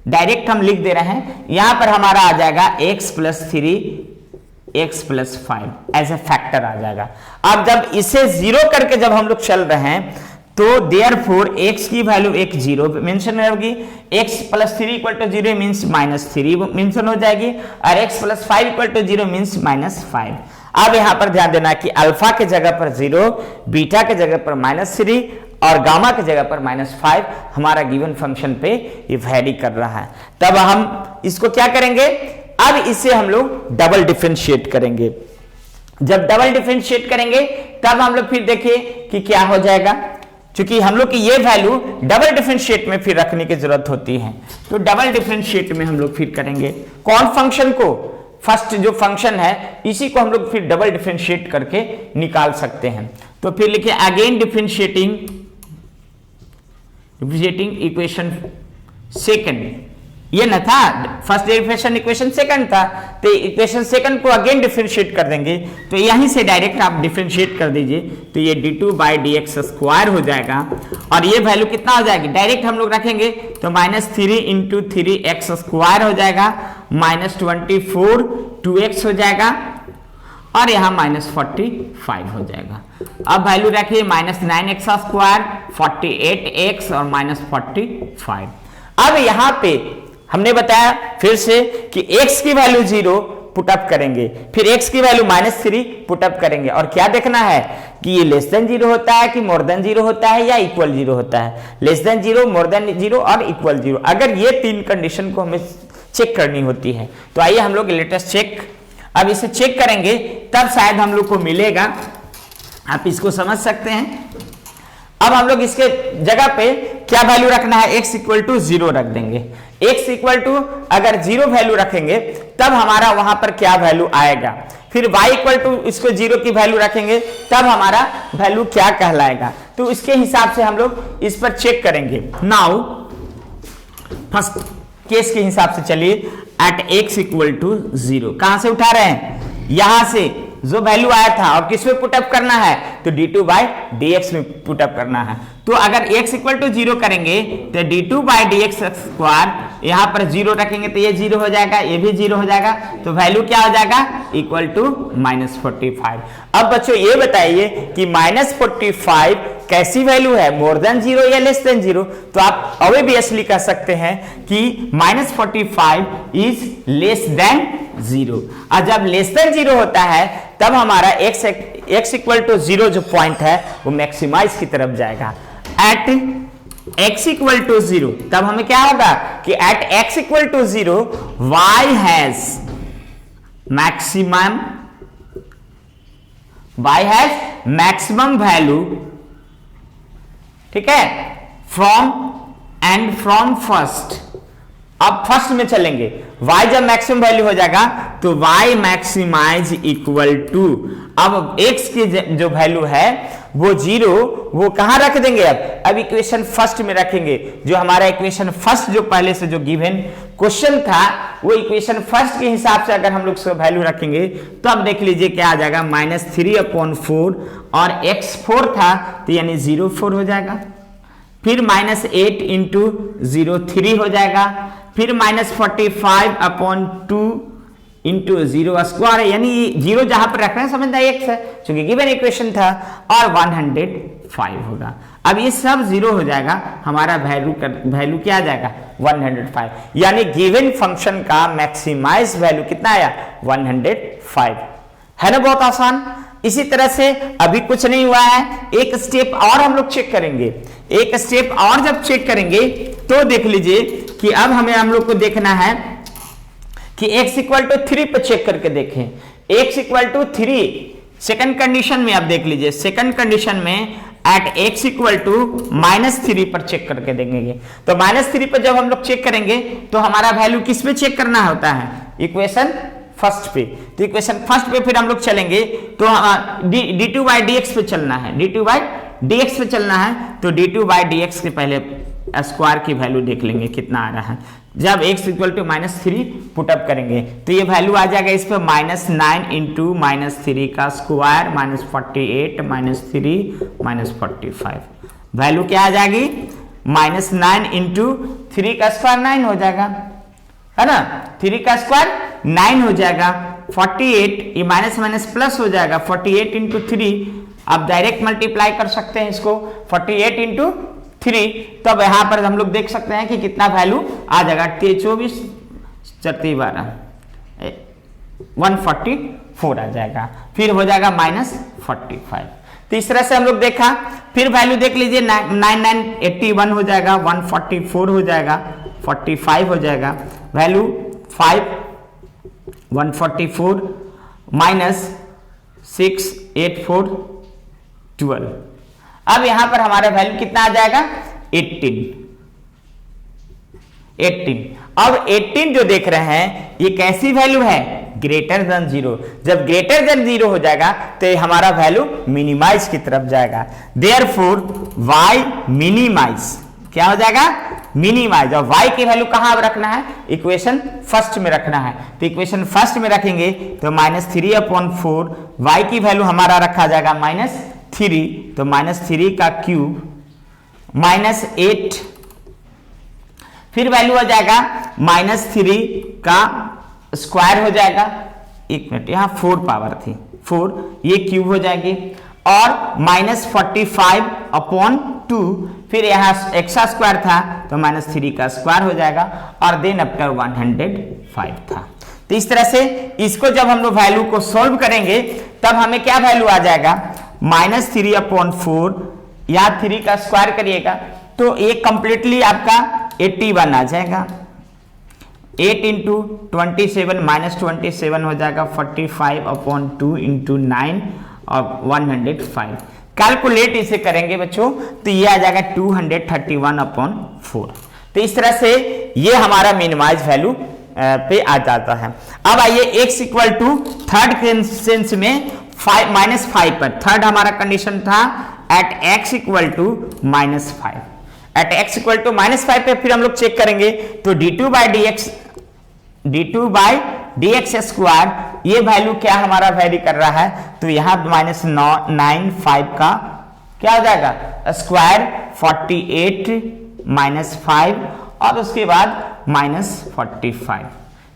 डायरेक्ट हम लिख दे रहे हैं, यहां पर हमारा आ जाएगा x plus 3x plus 5 as a factor आ जाएगा। अब जब इसे 0 करके जब हम लोग चल रहे हैं तो देयरफॉर x की वैल्यू एक 0 मेंशन होगी, x plus 3 equal to 0 means -3 mention हो जाएगी, और x plus 5 equal to 0 means -5। अब यहां पर ध्यान देना कि अल्फा के जगह पर 0, बीटा के जगह पर -3 और गामा के जगह पर -5 हमारा गिवन फंक्शन पे ये वैरी कर रहा है। तब हम इसको क्या करेंगे, अब इसे हम लोग डबल डिफरेंशिएट करेंगे। जब डबल डिफरेंशिएट करेंगे तब हम लोग फिर देखिए कि क्या हो जाएगा, क्योंकि हम लोग की ये वैल्यू डबल डिफरेंशिएट में फिर रखने की जरूरत होती है। तो डबल डिफरेंशिएट में हम लोग फिर करेंगे कौन फंक्शन को, फर्स्ट जो फंक्शन है इसी को हम लोग फिर डबल डिफरेंशिएट करके निकाल सकते हैं। तो फिर लिखिए अगेन डिफरेंशिएटिंग इक्वेशन सेकंड, ये ना था फर्स्ट डेरिवेशन इक्वेशन सेकंड था, तो इक्वेशन सेकंड को अगेन डिफरेंशिएट कर देंगे। तो यहीं से डायरेक्ट आप डिफरेंशिएट कर दीजिए, तो ये d2 बाई dx² हो जाएगा, और ये वैल्यू कितना हो जाएगी डायरेक्ट हम लोग रखेंगे, तो -3 इंटू 3x² हो जाएगा, -24 2x हो जाएगा, और यहाँ -45 हो जाएगा। अब वैल्यू रखिए -9x² 48x और -45। अब यहाँ पे हमने बताया फिर से कि x की वैल्यू 0 पुटअप करेंगे, फिर x की वैल्यू -3 पुटअप करेंगे, और क्या देखना है कि ये लेस देन 0 होता है कि मोर देन 0 होता है या इक्वल 0 होता है। लेस देन 0, मोर देन 0 और इक्वल 0, अगर ये तीन कंडीशन को हमें चेक करनी होती है। तो आइए हम लोग लेटेस्ट चेक, अब इसे चेक करेंगे तब शायद हम लोग को मिलेगा, आप इसको समझ सकते हैं। अब हम लोग इसके जगह पे क्या वैल्यू रखना है, x इक्वल टू 0 रख देंगे। x इक्वल टू अगर 0 वैल्यू रखेंगे तब हमारा वहां पर क्या वैल्यू आएगा, फिर y इक्वल टू इसको 0 की वैल्यू रखेंगे तब हमारा वैल्यू क्या कहलाएगा। तो इसके हिसाब से हम लोग इस पर चेक करेंगे। नाउ फर्स्ट केस के हिसाब से चलिए, एट x इक्वल टू 0 कहां से उठा रहे हैं, यहां से जो वैल्यू आया था और किस में पुटअप करना है, तो d2 बाई dx में पुटअप करना है। तो अगर x इक्वल टू 0 करेंगे तो d2 बाई dx स्क्वायर, यहां पर 0 रखेंगे तो ये 0 हो जाएगा, ये भी 0 हो जाएगा, तो वैल्यू क्या हो जाएगा, इक्वल टू -45। अब बच्चों ये बताइए कि -45 कैसी वैल्यू है, मोर देन 0 या लेस देन 0। तो आप ऑब्वियसली कह सकते हैं कि -45 इज लेस देन 0। और जब लेस देन 0 होता है तब हमारा x इक्वल टू 0 जो पॉइंट है वो मैक्सिमाइज की तरफ जाएगा। एट x इक्वल टू 0 तब हमें क्या होगा कि at x equal to 0 y has maximum value, ठीक है, फ्रॉम फर्स्ट। अब फर्स्ट में चलेंगे, y जब मैक्सिमम वैल्यू हो जाएगा तो y मैक्सिमाइज इक्वल टू, अब x की जो वैल्यू है वो 0, वो कहां रख देंगे, अब इक्वेशन फर्स्ट में रखेंगे। जो हमारा इक्वेशन फर्स्ट जो पहले से जो गिवन क्वेश्चन था वो इक्वेशन फर्स्ट के हिसाब से अगर हम लोग वैल्यू रखेंगे तो अब देख लीजिए क्या आ जाएगा, -3/4 और x 4 था तो यानी 0/4 हो जाएगा, फिर -8 इंटू 0 3 हो जाएगा, फिर -45/2 इंटू 0 स्क्वायर, यानी 0 जहां पर रख रहे हैं समझना x है क्योंकि गिवन इक्वेशन था, और 105 होगा। अब ये सब 0 हो जाएगा, हमारा वैल्यू क्या आ जाएगा, 105, यानी गिवन फंक्शन का मैक्सिमाइज वैल्यू कितना आया, 105 है ना, बहुत आसान। इसी तरह से अभी कुछ नहीं हुआ है, एक स्टेप और हम लोग चेक करेंगे। एक स्टेप और जब चेक करेंगे तो देख लीजिए कि अब हम लोग को देखना है कि x इक्वल टू 3 पर चेक करके देखें। x equal to 3 second condition में आप देख लीजिए, सेकंड कंडीशन में एट x इक्वल टू -3 पर चेक करके देखेंगे। तो -3 पर जब हम लोग चेक करेंगे तो हमारा वैल्यू किस पे चेक करना होता है, इक्वेशन फर्स्ट पे। तो इक्वेशन फर्स्ट पे फिर हम लोग चलेंगे तो d2 बाई dx पे चलना है, d2 बाई dx पे चलना है। तो d2 बाई dx के पहले स्क्वायर की वैल्यू देख लेंगे कितना आ रहा है। जब x इक्वल टू -3 पुटअप करेंगे तो ये वैल्यू आ जाएगा इस पे -9 इंटू -3 का स्क्वायर, -48 -3 -45। वैल्यू क्या आ जाएगी, -9 इंटू 3 का स्क्वायर 9 हो जाएगा, है ना, 3 का स्क्वायर 9 हो जाएगा, 48 ये माइनस प्लस हो जाएगा, 48 इंटू 3, आप डायरेक्ट मल्टीप्लाई कर सकते हैं इसको, 48 इंटू 3, तब यहां पर हम लोग देख सकते हैं कि कितना वैल्यू आ जाएगा, 24 4 12 144 आ जाएगा, फिर हो जाएगा -45। तो इस तरह से हम लोग देखा, फिर वैल्यू देख लीजिए 9981 हो जाएगा, 144 हो जाएगा, 45 हो जाएगा, वैल्यू 5 144 -684 12। अब यहां पर हमारा वैल्यू कितना आ जाएगा, 18। अब 18 जो देख रहे हैं ये कैसी वैल्यू है, ग्रेटर देन 0। जब ग्रेटर देन 0 हो जाएगा तो हमारा वैल्यू मिनिमाइज की तरफ जाएगा। देयरफॉर y मिनिमाइज क्या हो जाएगा, मिनिमाइज। और y की वैल्यू कहां रखना है, इक्वेशन फर्स्ट में रखना है। तो इक्वेशन फर्स्ट में रखेंगे तो -3/4, y की वैल्यू हमारा रखा जाएगा -3, तो -3 का क्यूब -8, फिर वैल्यू हो जाएगा -3 का स्क्वायर हो जाएगा, एक मिनट यहां 4 पावर थी, 4 ये क्यूब हो जाएगी, और -45/2, फिर यहां एक्स्ट्रा स्क्वायर था तो -3 का स्क्वायर हो जाएगा, और देन आफ्टर 105 था। तो इस तरह से इसको जब हम लोग वैल्यू को सॉल्व करेंगे तब हमें क्या वैल्यू आ जाएगा, -3/4, यहां 3 का स्क्वायर करिएगा तो ये कंप्लीटली आपका 81 आ जाएगा, 8 इंटू 27 -27 हो जाएगा, 45/2 इंटू 9 और 105। कैलकुलेट इसे करेंगे बच्चों तो ये आ जाएगा 231/4। तो इस तरह से ये हमारा मिनिमाइज वैल्यू पे आ जाता है। अब आइए x equal to third sense में -5 पर, थर्ड हमारा कंडीशन था at x equal to -5, at x equal to -5 पे फिर हम लोग चेक करेंगे तो d2/dx स्क्वायर ये वैल्यू क्या हमारा वेरी कर रहा है, तो यहां -9.5 का क्या हो जाएगा स्क्वायर 48 -5 और उसके बाद -45।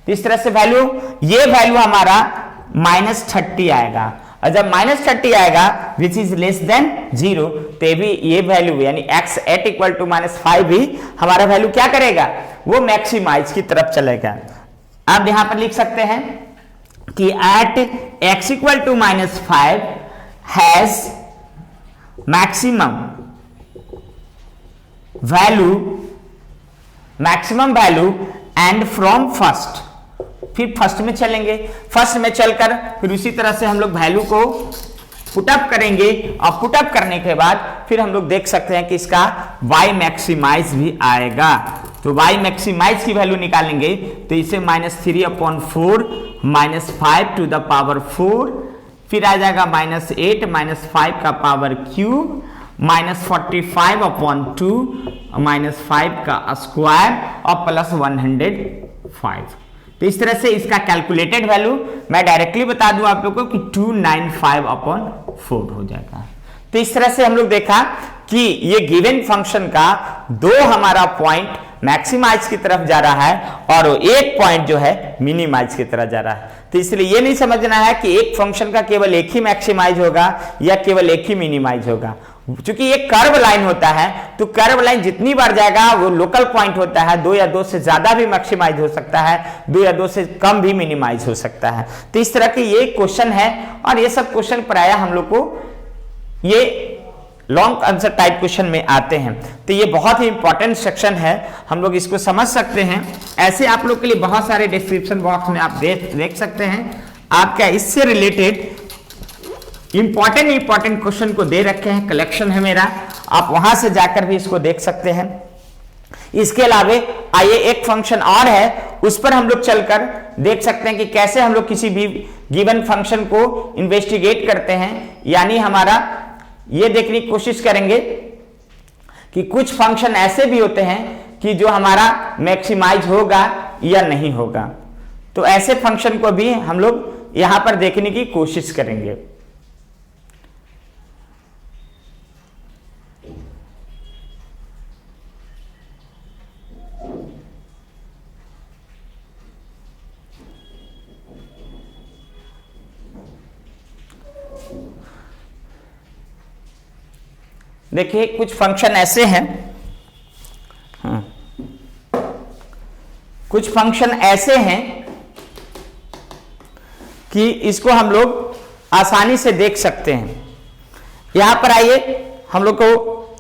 तो इस तरह से वैल्यू, ये वैल्यू हमारा -30 आएगा, और जब -30 आएगा विच इज लेस देन 0 तो भी ये वैल्यू यानी x एट इक्वल टू -5 भी हमारा वैल्यू क्या करेगा, वो मैक्सिमाइज की तरफ चलेगा। अब यहां पर लिख सकते हैं कि at x equal to -5 has maximum value and from first, फिर फर्स्ट में चलेंगे, फर्स्ट में चलकर फिर उसी तरह से हम लोग वैल्यू को पुटअप करेंगे, और पुटअप करने के बाद फिर हम लोग देख सकते हैं कि इसका y मैक्सिमाइज भी आएगा। तो y मैक्सिमाइज की वैल्यू निकालेंगे तो इसे -3/4 -5 टू द पावर 4, फिर आ जाएगा -8 -5 का पावर क्यूब -45/2 -5 का स्क्वायर और +105। तो इस तरह से इसका कैलकुलेटेड वैल्यू मैं डायरेक्टली बता दूं आप लोगों को कि 295/4 हो जाएगा। तो इस तरह से हम लोग देखा कि ये गिवन फंक्शन का दो हमारा पॉइंट मैक्सिमाइज की तरफ जा रहा है और एक पॉइंट जो है मिनिमाइज की तरफ जा रहा है। तो इसलिए ये नहीं समझना है कि एक फंक्शन का केवल एक ही मैक्सिमाइज होगा या केवल एक ही मिनिमाइज होगा, क्योंकि ये कर्व लाइन होता है तो कर्व लाइन जितनी बार जाएगा वो लोकल पॉइंट होता है, 2 या 2 से ज्यादा भी मैक्सिमाइज हो सकता है, 2 या 2 से कम भी मिनिमाइज हो सकता है। तो इस तरह के ये क्वेश्चन है, और ये सब क्वेश्चन प्रायः हम लोग को ये लॉन्ग आंसर टाइप क्वेश्चन में आते हैं। तो ये बहुत ही इंपॉर्टेंट सेक्शन है, हम लोग इसको समझ सकते हैं। ऐसे आप लोग के लिए बहुत सारे डिस्क्रिप्शन बॉक्स में आप देख सकते हैं, आप क्या इससे रिलेटेड इंपॉर्टेंट क्वेश्चन को दे रखे हैं, कलेक्शन है मेरा, आप वहां से जाकर भी इसको देख सकते हैं। इसके अलावा आइए एक फंक्शन और है, उस पर हम लोग चलकर देख सकते हैं कि कैसे हम लोग किसी भी गिवन फंक्शन को इन्वेस्टिगेट करते हैं, यानी हमारा ये देखने की कोशिश करेंगे कि कुछ फंक्शन ऐसे भी होते हैं कि जो हमारा मैक्सिमाइज होगा या नहीं होगा। तो ऐसे फंक्शन को भी हम लोग यहां पर देखने की कोशिश करेंगे। देखिए कुछ फंक्शन ऐसे हैं, कुछ फंक्शन ऐसे हैं कि इसको हम लोग आसानी से देख सकते हैं। यहां पर आइए हम लोग को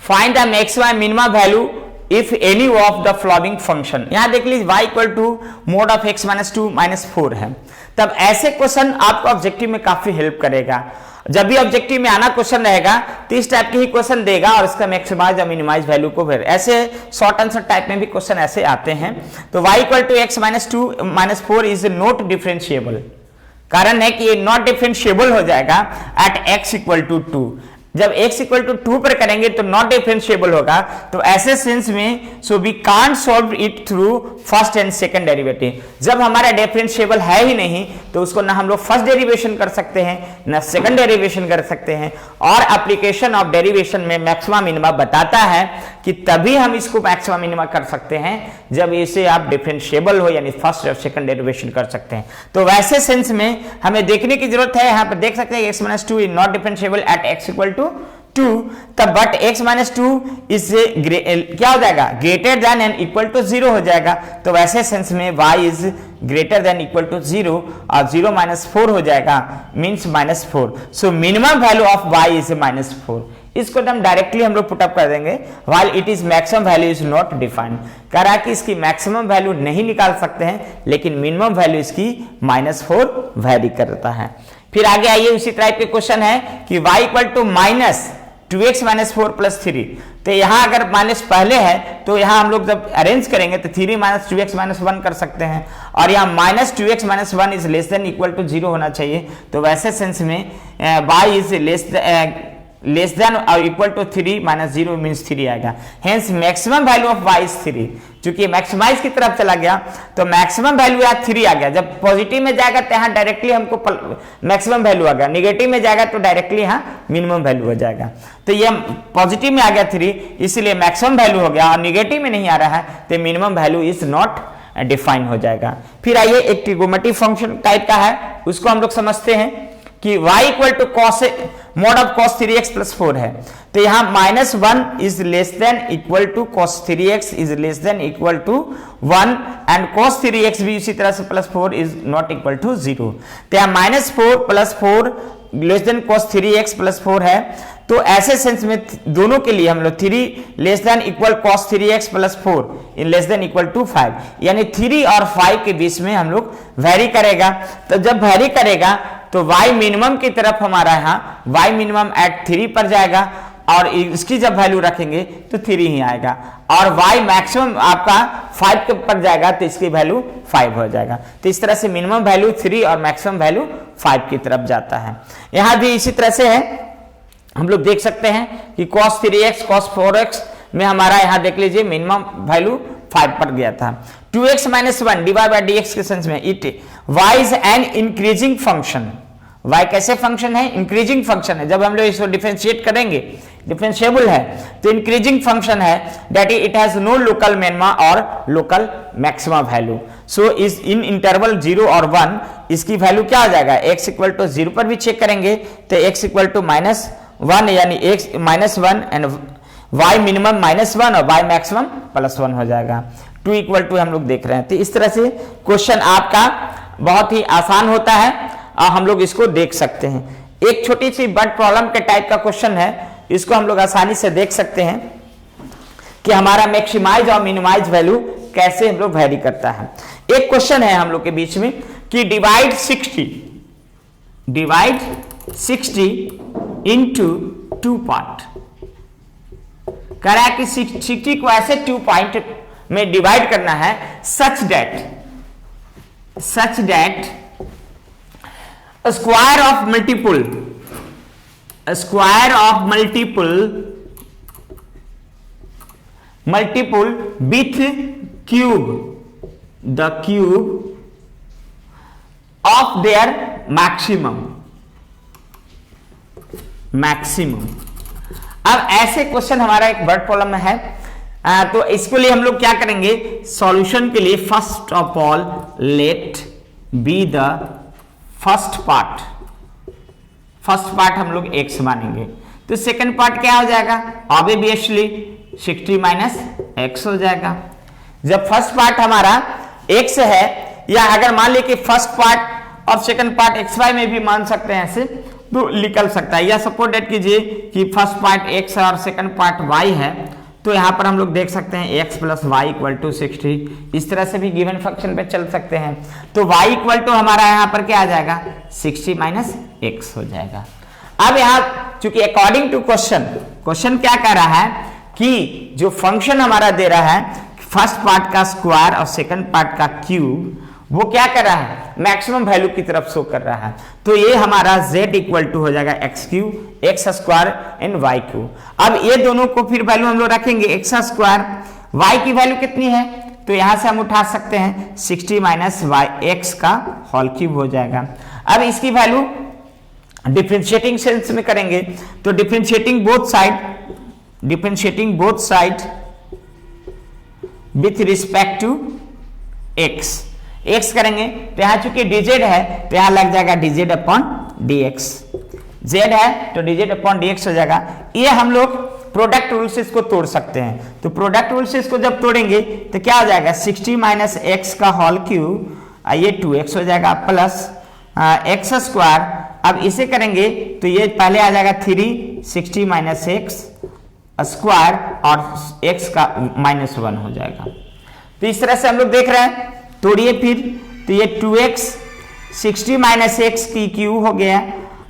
find the maximum minimum value if any of the following function. यहां देख लीजिए y equal to mod of x -2 -4 है। तब ऐसे क्वेश्चन आपको ऑब्जेक्टिव में काफी हेल्प करेगा। जब भी ऑब्जेक्टिव में आना क्वेश्चन रहेगा तो इस टाइप के ही क्वेश्चन देगा और इसका मैक्सिमाइज या मिनिमाइज वैल्यू को फिर ऐसे शॉर्ट आंसर टाइप में भी क्वेश्चन ऐसे आते हैं। तो y equal to x -2 -4 is not differentiable, कारण है कि ये नॉट डिफरेंशिएबल हो जाएगा एट x इक्वल टू 2। जब x इक्वल टू 2 पर करेंगे तो नॉट डिफरेंशिएबल होगा। तो ऐसे सेंस में so we can't solve it through first and second derivative. जब हमारा डिफरेंशिएबल है ही नहीं तो उसको ना हम लोग फर्स्ट डेरिवेशन कर सकते हैं ना सेकंड डेरिवेशन कर सकते हैं। और एप्लीकेशन ऑफ डेरिवेशन में मैक्सिमम मिनिमम बताता है कि तभी हम इसको मैक्सिमम मिनिमम कर सकते हैं जब इसे आप डिफरेंशिएबल हो, यानी फर्स्ट और सेकंड डेरिवेशन कर सकते हैं। तो वैसे सेंस में हमें देखने की जरूरत है। यहाँ पर देख सकते हैं x -2 is not differentiable at x equal to 2, तब बट x -2 इज क्या हो जाएगा greater than and equal to 0 हो जाएगा। तो वैसे सेंस में y is greater than equal to 0 और 0 -4 हो जाएगा, means -4। So minimum value of y is -4। इसको हम डायरेक्टली हम लोग पुटअप कर देंगे। While it is maximum value is not defined, कह रहा है कि इसकी मैक्सिमम वैल्यू नहीं निकाल सकते हैं, लेकिन मिनिमम वैल्यू इसकी -4 वैरी करता है। फिर आगे आइए, उसी टाइप के क्वेश्चन है कि y equal to minus 2x minus 4 plus 3। तो यहां अगर माइनस पहले है तो यहां हम लोग जब अरेंज करेंगे तो 3 माइनस 2x माइनस 1 कर सकते हैं, और यहां minus 2x minus 1 is less than equal to 0 होना चाहिए। तो वैसे सेंस में y इज लेस देन और इक्वल टू 3 माइनस 0 मीन्स 3 आएगा। Hence maximum value of y is 3। चूंकि मैक्सिमाइज की तरफ चला गया तो मैक्सिमम वैल्यू यहाँ 3 आ गया। जब पॉजिटिव में जाएगा तो यहाँ डायरेक्टली हमको मैक्सिमम वैल्यू आ गया, निगेटिव में जाएगा तो डायरेक्टली यहाँ मिनिमम वैल्यू हो जाएगा। तो ये पॉजिटिव में आ गया 3, इसलिए मैक्सिमम वैल्यू हो गया, और निगेटिव में नहीं आ रहा है तो minimum value is not define हो जाएगा। फिर आइए, एक ट्रिगोमेट्रिक फंक्शन टाइप का है, उसको हम लोग समझते हैं कि y equal to cos mod of cos 3x plus 4 है। तो यहां -1 is less than equal to cos 3x is less than equal to 1 and cos 3x भी इसी तरह से plus 4 is not equal to 0। तो यहां -4 plus 4 less than cos 3x plus 4 है। तो ऐसे सेंस में दोनों के लिए हम लोग 3 less than equal cos 3x plus 4 in less than equal to 5, यानी 3 और 5 के बीच में हम लोग वेरी करेगा। तो जब वेरी करेगा तो y मिनिमम की तरफ हमारा यहाँ y मिनिमम एट 3 पर जाएगा, और इसकी जब वैल्यू रखेंगे तो 3 ही आएगा, और y मैक्सिमम आपका 5 के पर जाएगा तो इसकी वैल्यू 5 हो जाएगा। तो इस तरह से मिनिमम वैल्यू 3 और मैक्सिमम वैल्यू 5 की तरफ जाता है। यहाँ भी इसी तरह से है, हम लोग देख सकते हैं कि cos 3x cos 4x में हमारा यहाँ देख लीजिए मिनिमम वैल्यू 5 पर गया था। 2x minus 1 divide by dx के सेंस में it y is an increasing function. y कैसे फंक्शन है? इंक्रीजिंग फंक्शन है। जब हम लोग इसको डिफरेंशिएट करेंगे, डिफरेंशिएबल है तो इंक्रीजिंग फंक्शन है, that it has no local minima और local maxima value. So is in interval 0 और 1 इसकी वैल्यू क्या हो जाएगा? x इक्वल टू 0 पर भी चेक करेंगे तो x इक्वल टू -1 यानी x -1 एंड y मिनिमम -1 और y मैक्सिमम +1 हो जाएगा। 2 इक्वल टू हम लोग देख रहे हैं। तो इस तरह से क्वेश्चन आपका बहुत ही आसान होता है और हम लोग इसको देख सकते हैं। एक छोटी सी बट प्रॉब्लम के टाइप का क्वेश्चन है, इसको हम लोग आसानी से देख सकते हैं कि हमारा मैक्सिमाइज और मिनिमाइज वैल्यू कैसे हम लोग वेरी करता है। एक क्वेश्चन है हम लोग के बीच में कि डिवाइड 60 इंटू 2 पार्ट। कह रहा है कि 60 को ऐसे 2 पॉइंट में डिवाइड करना है such that square of multiple with cube the cube of their maximum. अब ऐसे क्वेश्चन हमारा एक वर्ड प्रॉब्लम में है, तो इसके लिए हम लोग क्या करेंगे? सॉल्यूशन के लिए first of all let be the first part हम लोग x मानेंगे, तो सेकंड पार्ट क्या हो जाएगा? ऑब्वियसली 60 माइनस x हो जाएगा। जब फर्स्ट पार्ट हमारा x है, या अगर मान ले कि फर्स्ट पार्ट और सेकंड पार्ट xy में भी मान सकते हैं, ऐसे तो निकल सकता है। या सपोज डेट कीजिए कि फर्स्ट पार्ट x है और सेकंड पार्ट y है, तो यहां पर हम लोग देख सकते हैं x plus y equal to 60। इस तरह से भी गिवन फंक्शन पे चल सकते हैं। तो y इक्वल टू हमारा यहां पर क्या आ जाएगा? 60 माइनस x हो जाएगा। अब यहां चूंकि अकॉर्डिंग टू क्वेश्चन क्या कह रहा है कि जो फंक्शन हमारा दे रहा है फर्स्ट पार्ट का स्क्वायर और सेकंड पार्ट का क्यूब, वो क्या कर रहा है? मैक्सिमम वैल्यू की तरफ शो कर रहा है। तो ये हमारा z इक्वल टू हो जाएगा x स्क्वायर इन y क्यूब। अब ये दोनों को फिर वैल्यू हम लोग रखेंगे x स्क्वायर, y की वैल्यू कितनी है? तो यहां से हम उठा सकते हैं 60 माइनस x का होल क्यूब हो जाएगा। अब इसकी वैल्यू डिफरेंशिएटिंग सेंस में करेंगे तो differentiating both side with respect to x करेंगे तो यहां चूंकि dz है तो यहां लग जाएगा dz अपॉन dx, z है तो dz अपॉन dx हो जाएगा। ये हम लोग प्रोडक्ट रूल से इसको तोड़ सकते हैं। तो प्रोडक्ट रूल से इसको जब तोड़ेंगे तो क्या हो जाएगा? 60 माइनस x का होल क्यूब, ये 2x हो जाएगा प्लस x स्क्वायर। अब इसे करेंगे तो ये पहले आ जाएगा 3 60 माइनस x स्क्वायर और x का -1 हो जाएगा। तो इस तरह से हम लोग देख रहे हैं। तोड़िए फिर तो ये 2x 60 माइनस एक्स की क्यू हो गया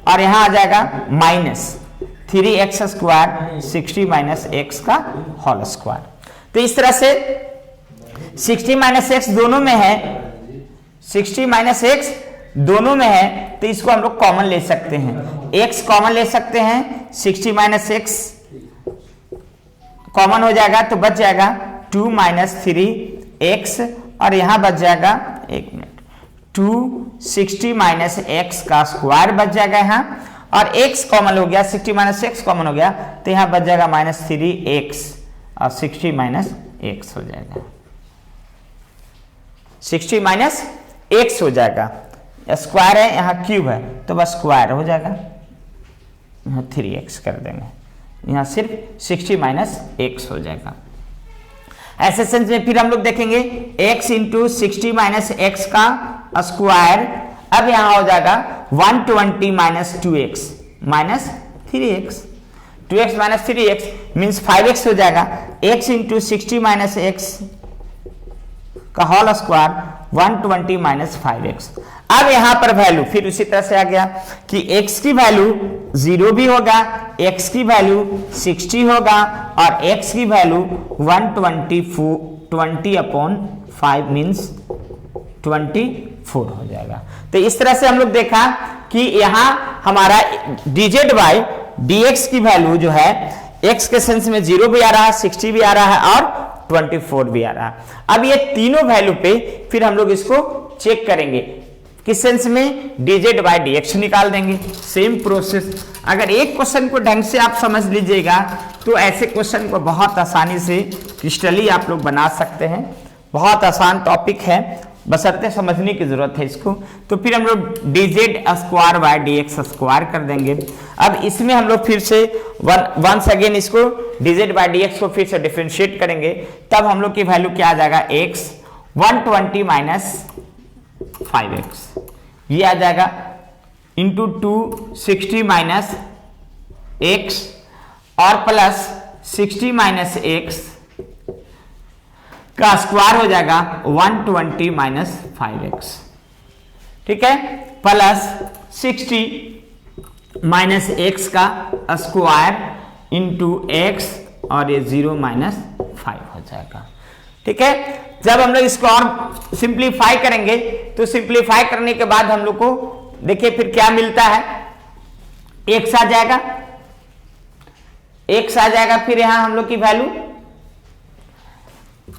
और यहां आ जाएगा minus 3x square 60 minus x का होल स्क्वायर। तो इस तरह से 60 माइनस एक्स दोनों में है, 60 माइनस एक्स दोनों में है, तो इसको हम लोग कॉमन ले सकते हैं, x कॉमन ले सकते हैं, 60 माइनस एक्स कॉमन हो जाएगा तो बच जाएगा 2 माइनस 3x और यहां बच जाएगा 1 मिनट 260 माइनस एक्स का स्क्वायर बच जाएगा यहाँ, और x कॉमन हो गया, 60 माइनस एक्स कॉमन हो गया तो यहां बच जाएगा माइनस 3x और 60 माइनस एक्स हो जाएगा, 60 माइनस एक्स हो जाएगा, स्क्वायर है यहाँ क्यूब है तो बस स्क्वायर हो जाएगा, यहाँ 3x कर देंगे, यहाँ सिर्फ 60 माइनस एक्स हो जाएगा। ऐसे सेंस में फिर हम लोग देखेंगे x इंटू 60 माइनस एक्स का स्क्वायर, अब यहाँ हो जाएगा 120 minus 2x minus 3x, 2x minus 3x means 5x हो जाएगा, x इंटू 60 माइनस एक्स का होल स्क्वायर 120 माइनस 5x। अब यहां पर वैल्यू फिर उसी तरह से आ गया कि x की वैल्यू 0 भी होगा, x की वैल्यू 60 होगा और x की वैल्यू 20 अपॉन 5 मीन्स 24 हो जाएगा। तो इस तरह से हम लोग देखा कि यहां हमारा dz बाई dx की वैल्यू जो है x के सेंस में 0 भी आ रहा है, 60 भी आ रहा है और 24 भी आ रहा है। अब ये तीनों वैल्यू पे फिर हम लोग इसको चेक करेंगे, किस सेंस में dz बाई dx निकाल देंगे, सेम प्रोसेस। अगर एक क्वेश्चन को ढंग से आप समझ लीजिएगा तो ऐसे क्वेश्चन को बहुत आसानी से क्रिस्टली आप लोग बना सकते हैं, बहुत आसान टॉपिक है, बशर्ते समझने की जरूरत है इसको। तो फिर हम लोग dz square by dx square कर देंगे। अब इसमें हम लोग फिर से वंस अगेन इसको dz बाय dx को फिर से डिफरेंशिएट करेंगे, तब हम लोग की वैल्यू क्या आ जाएगा, x 120 माइनस 5x ये आ जाएगा इंटू 260 माइनस x और प्लस 60 माइनस x का स्क्वायर हो जाएगा 120 माइनस 5x, ठीक है, प्लस 60 माइनस x का स्क्वायर इंटू x और ये 0 माइनस 5 हो जाएगा, ठीक है। जब हम लोग इसको और सिंप्लीफाई करेंगे तो सिंप्लीफाई करने के बाद हम लोग को देखिए फिर क्या मिलता है, x आ जाएगा, x आ जाएगा, फिर यहां हम लोग की वैल्यू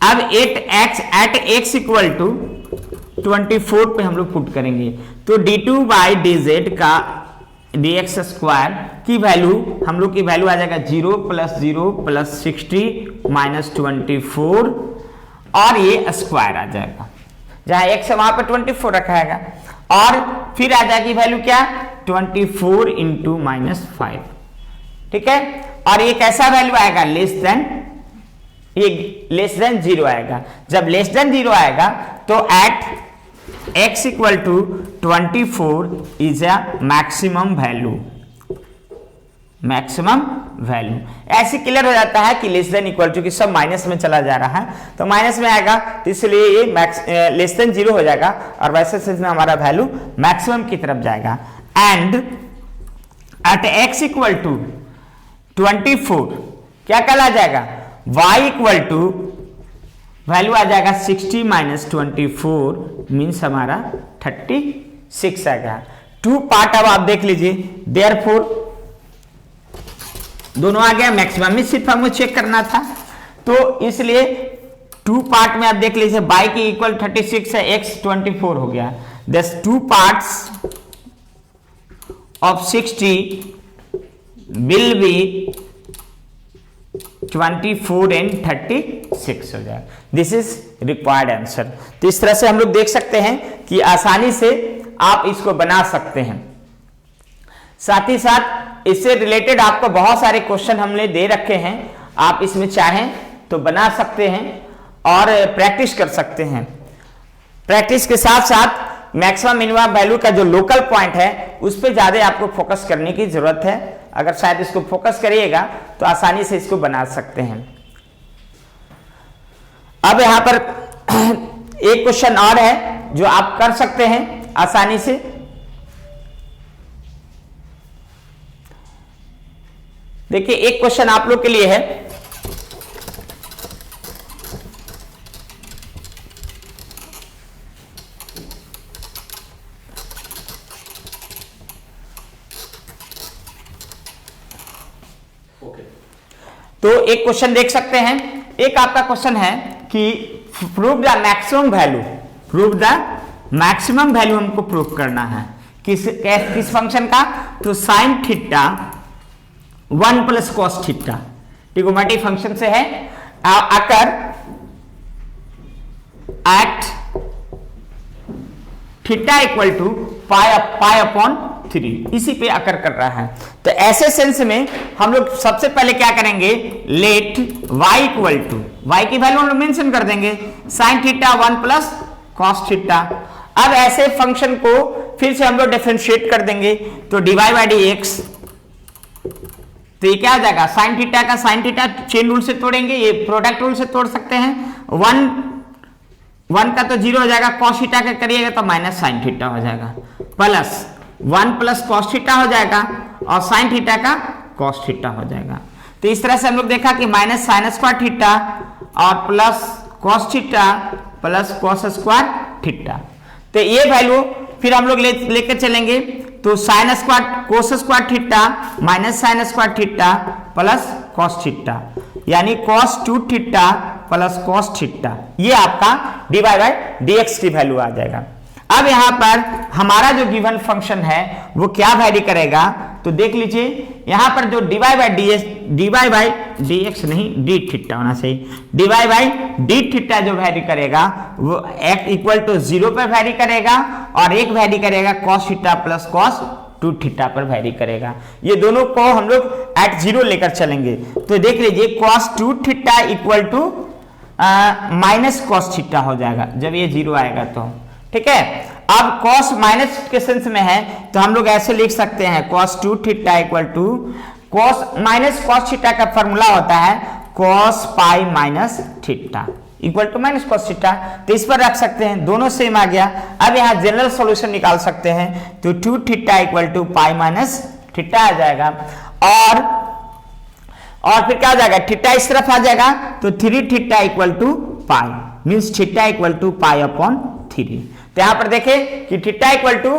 अब एट x इक्वल टू 24 पे हम लोग पुट करेंगे तो d2 बाई dz का dx स्क्वायर की वैल्यू हम लोग की वैल्यू आ जाएगा 0 प्लस 60 माइनस 24 और ये स्क्वायर आ जाएगा, जहां x वहां पर 24 रखा है और फिर आ जाएगी वैल्यू क्या 24 इंटू माइनस 5, ठीक है। और ये कैसा वैल्यू आएगा, ये लेस देन 0 आएगा। जब लेस देन 0 आएगा तो at x equal to 24 is a maximum value. ऐसे क्लियर हो जाता है कि लेस देन इक्वल टू कि सब माइनस में चला जा रहा है तो माइनस में आएगा, तो इसलिए ये लेस देन 0 हो जाएगा और वैसे सेंस में हमारा वैल्यू मैक्सिमम की तरफ जाएगा। And at x equal to 24 क्या कहला जाएगा, y इक्वल टू वैल्यू आ जाएगा 60 माइनस 24 मीन्स हमारा 36 आएगा। टू पार्ट अब आप देख लीजिए, देयरफॉर दोनों आ गया, मैक्सिमम में सिर्फ हमको चेक करना था तो इसलिए टू पार्ट में आप देख लीजिए y की इक्वल 36 है, x 24 हो गया, दस two parts of 60 will be 24 and 36 हो जाए, दिस इज रिक्वायर्ड आंसर। तो इस तरह से हम लोग देख सकते हैं कि आसानी से आप इसको बना सकते हैं। साथ ही साथ इससे रिलेटेड आपको बहुत सारे क्वेश्चन हमने दे रखे हैं, आप इसमें चाहें तो बना सकते हैं और प्रैक्टिस कर सकते हैं। प्रैक्टिस के साथ साथ मैक्सिमम मिनिमम वैल्यू का जो लोकल पॉइंट है उस पर ज्यादा आपको फोकस करने की जरूरत है। अगर शायद इसको फोकस करिएगा तो आसानी से इसको बना सकते हैं। अब यहां पर एक क्वेश्चन और है जो आप कर सकते हैं। आसानी से। देखिए एक क्वेश्चन आप लोग के लिए है, तो एक क्वेश्चन देख सकते हैं। एक आपका क्वेश्चन है कि prove the maximum value, prove the maximum value हमको प्रूव करना है किस फंक्शन का, तो sine theta 1 plus cos theta trigonometric function से है, occur at theta equal to pi upon 3, इसी पे अकर कर रहा है। तो ऐसे सेंस में हम लोग सबसे पहले क्या करेंगे, let y equal to, y की वैल्यू हम लोग मेंशन कर देंगे sine theta 1 plus cos theta. अब ऐसे फंक्शन को फिर से हम लोग डिफरेंशिएट कर देंगे, तो dy बाई dx, तो ये क्या आ जाएगा, साइन थीटा का साइन थीटा चेन रूल से तोड़ेंगे, ये प्रोडक्ट रूल से तोड़ सकते हैं, 1 का तो 0 हो जाएगा, कॉस थीटा का करिएगा तो माइनस साइन थीटा हो जाएगा, प्लस 1 प्लस कॉस थीटा हो जाएगा और साइन थीटा का कॉस थीटा हो जाएगा। तो इस तरह से हम लोग देखा कि माइनस साइन स्क्वायर थीटा और plus cos theta plus cos square theta. तो ये वैल्यू फिर हम लोग लेकर चलेंगे, तो sine square cos square theta minus sine square theta plus cos theta, यानी cos 2 theta plus cos theta, ये आपका dy बाई dx की वैल्यू आ जाएगा। अब यहां पर हमारा जो गिवन फंक्शन है वो क्या वैरी करेगा, तो देख लीजिए यहां पर जो dy बाई dx नहीं d थीटा होना चाहिए, dy बाई d थीटा जो वैरी करेगा वो x इक्वल टू 0 पर वैरी करेगा और एक वैरी करेगा cos theta plus cos 2 theta पर वैरी करेगा। ये दोनों को हम लोग एट 0 लेकर चलेंगे, तो देख लीजिए cos 2 theta equal to minus cos theta हो जाएगा जब ये 0 आएगा तो, ठीक है। अब cos माइनस के सेंस में है तो हम लोग ऐसे लिख सकते हैं cos 2 theta equal to cos minus cos theta का फॉर्मूला होता है cos pi minus theta equal to minus cos theta, तो इस पर रख सकते हैं, दोनों सेम आ गया। अब यहाँ जनरल सॉल्यूशन निकाल सकते हैं, तो 2 theta equal to pi minus theta आ जाएगा और फिर क्या आ जाएगा, थीटा इस तरफ आ जाएगा तो 3 theta equal to pi, means theta equal to pi upon 3। तो यहां पर देखें कि theta equal to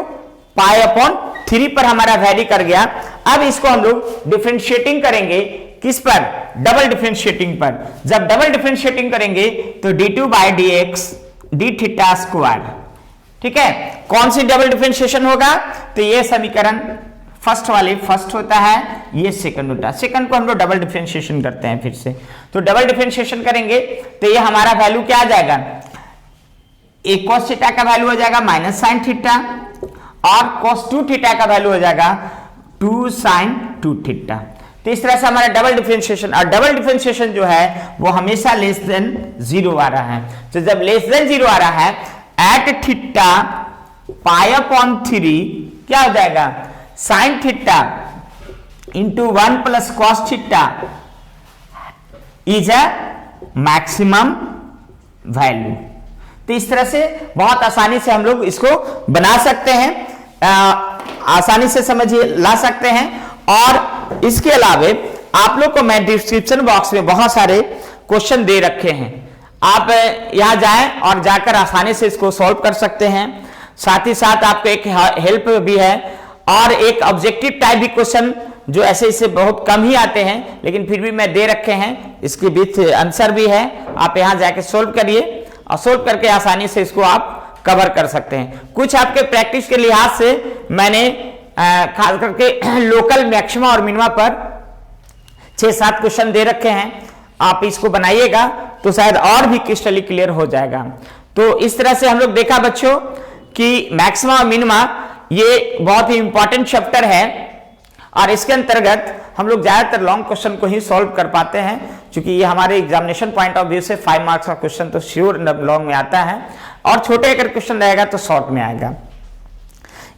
pi upon 3 पर हमारा वैरी कर गया। अब इसको हम लोग डिफरेंशिएटिंग करेंगे, किस पर, डबल डिफरेंशिएटिंग पर। जब डबल डिफरेंशिएटिंग करेंगे तो d2 by dx d theta square, ठीक है। कौन सी डबल डिफरेंशिएशन होगा, तो ये समीकरण फर्स्ट वाली फर्स्ट होता है, ये सेकंड होता है, सेकंड को हम लोग डबल डिफरेंशिएशन करते हैं फिर से। तो डबल डिफरेंशिएशन करेंगे तो ये हमारा वैल्यू क्या आ जाएगा, एक cos थीटा का वैल्यू हो जाएगा माइनस साइन थीटा और cos 2 थीटा का वैल्यू हो जाएगा 2 साइन 2 थीटा। तो इस तरह से हमारा डबल डिफरेंशिएशन, और डबल डिफरेंशिएशन जो है वो हमेशा लेस देन 0 आ रहा है। तो जब लेस देन 0 आ रहा है, एट थीटा पाई अपॉन 3 क्या हो जाएगा, sine theta into 1 plus cos theta is a maximum value. तो इस तरह से बहुत आसानी से हम लोग इसको बना सकते हैं, आसानी से समझिए ला सकते हैं। और इसके अलावे आप लोग को मैं डिस्क्रिप्शन बॉक्स में बहुत सारे क्वेश्चन दे रखे हैं, आप यहां जाएं और जाकर आसानी से इसको सॉल्व कर सकते हैं। साथ ही साथ आपको एक हेल्प भी है और एक ऑब्जेक्टिव टाइप भी क्वेश्चन जो ऐसे इससे बहुत कम ही आते हैं लेकिन फिर भी मैं दे रखे हैं, इसके बीच आंसर भी है, आप यहां जाके सोल्व करिए और सोल्व करके आसानी से इसको आप कवर कर सकते हैं। कुछ आपके प्रैक्टिस के लिहाज से मैंने खास करके लोकल मैक्सिमा और मिनिमा पर 6-7 क्वेश्चन दे रखे हैं, आप इसको बनाइएगा तो शायद और भी क्रिस्टली क्लियर हो जाएगा। तो इस तरह से हम लोग देखा बच्चों कि मैक्सिमा और मिनिमा ये बहुत ही इंपॉर्टेंट चैप्टर है और इसके अंतर्गत हम लोग ज्यादातर लॉन्ग क्वेश्चन को ही सॉल्व कर पाते हैं, क्योंकि ये हमारे एग्जामिनेशन पॉइंट ऑफ व्यू से 5 मार्क्स का क्वेश्चन तो श्योर लॉन्ग में आता है और छोटे अगर क्वेश्चन रहेगा तो शॉर्ट में आएगा।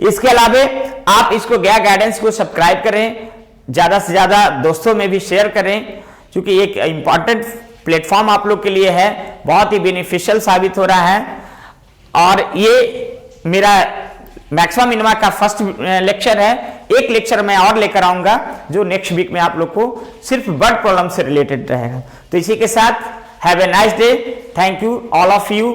इसके अलावे आप इसको गया गाइडेंस को सब्सक्राइब करें, ज्यादा से ज्यादा दोस्तों में भी शेयर करें, क्योंकि एक इंपॉर्टेंट प्लेटफॉर्म आप लोग के लिए है, बहुत ही बेनिफिशियल साबित हो रहा है। और ये मेरा मैक्सिमम मिनिमा का फर्स्ट लेक्चर है। एक लेक्चर मैं और लेकर आऊंगा जो नेक्स्ट वीक में आप लोग को सिर्फ वर्ड प्रॉब्लम से रिलेटेड रहेगा। तो इसी के साथ have a nice day, thank you all of you.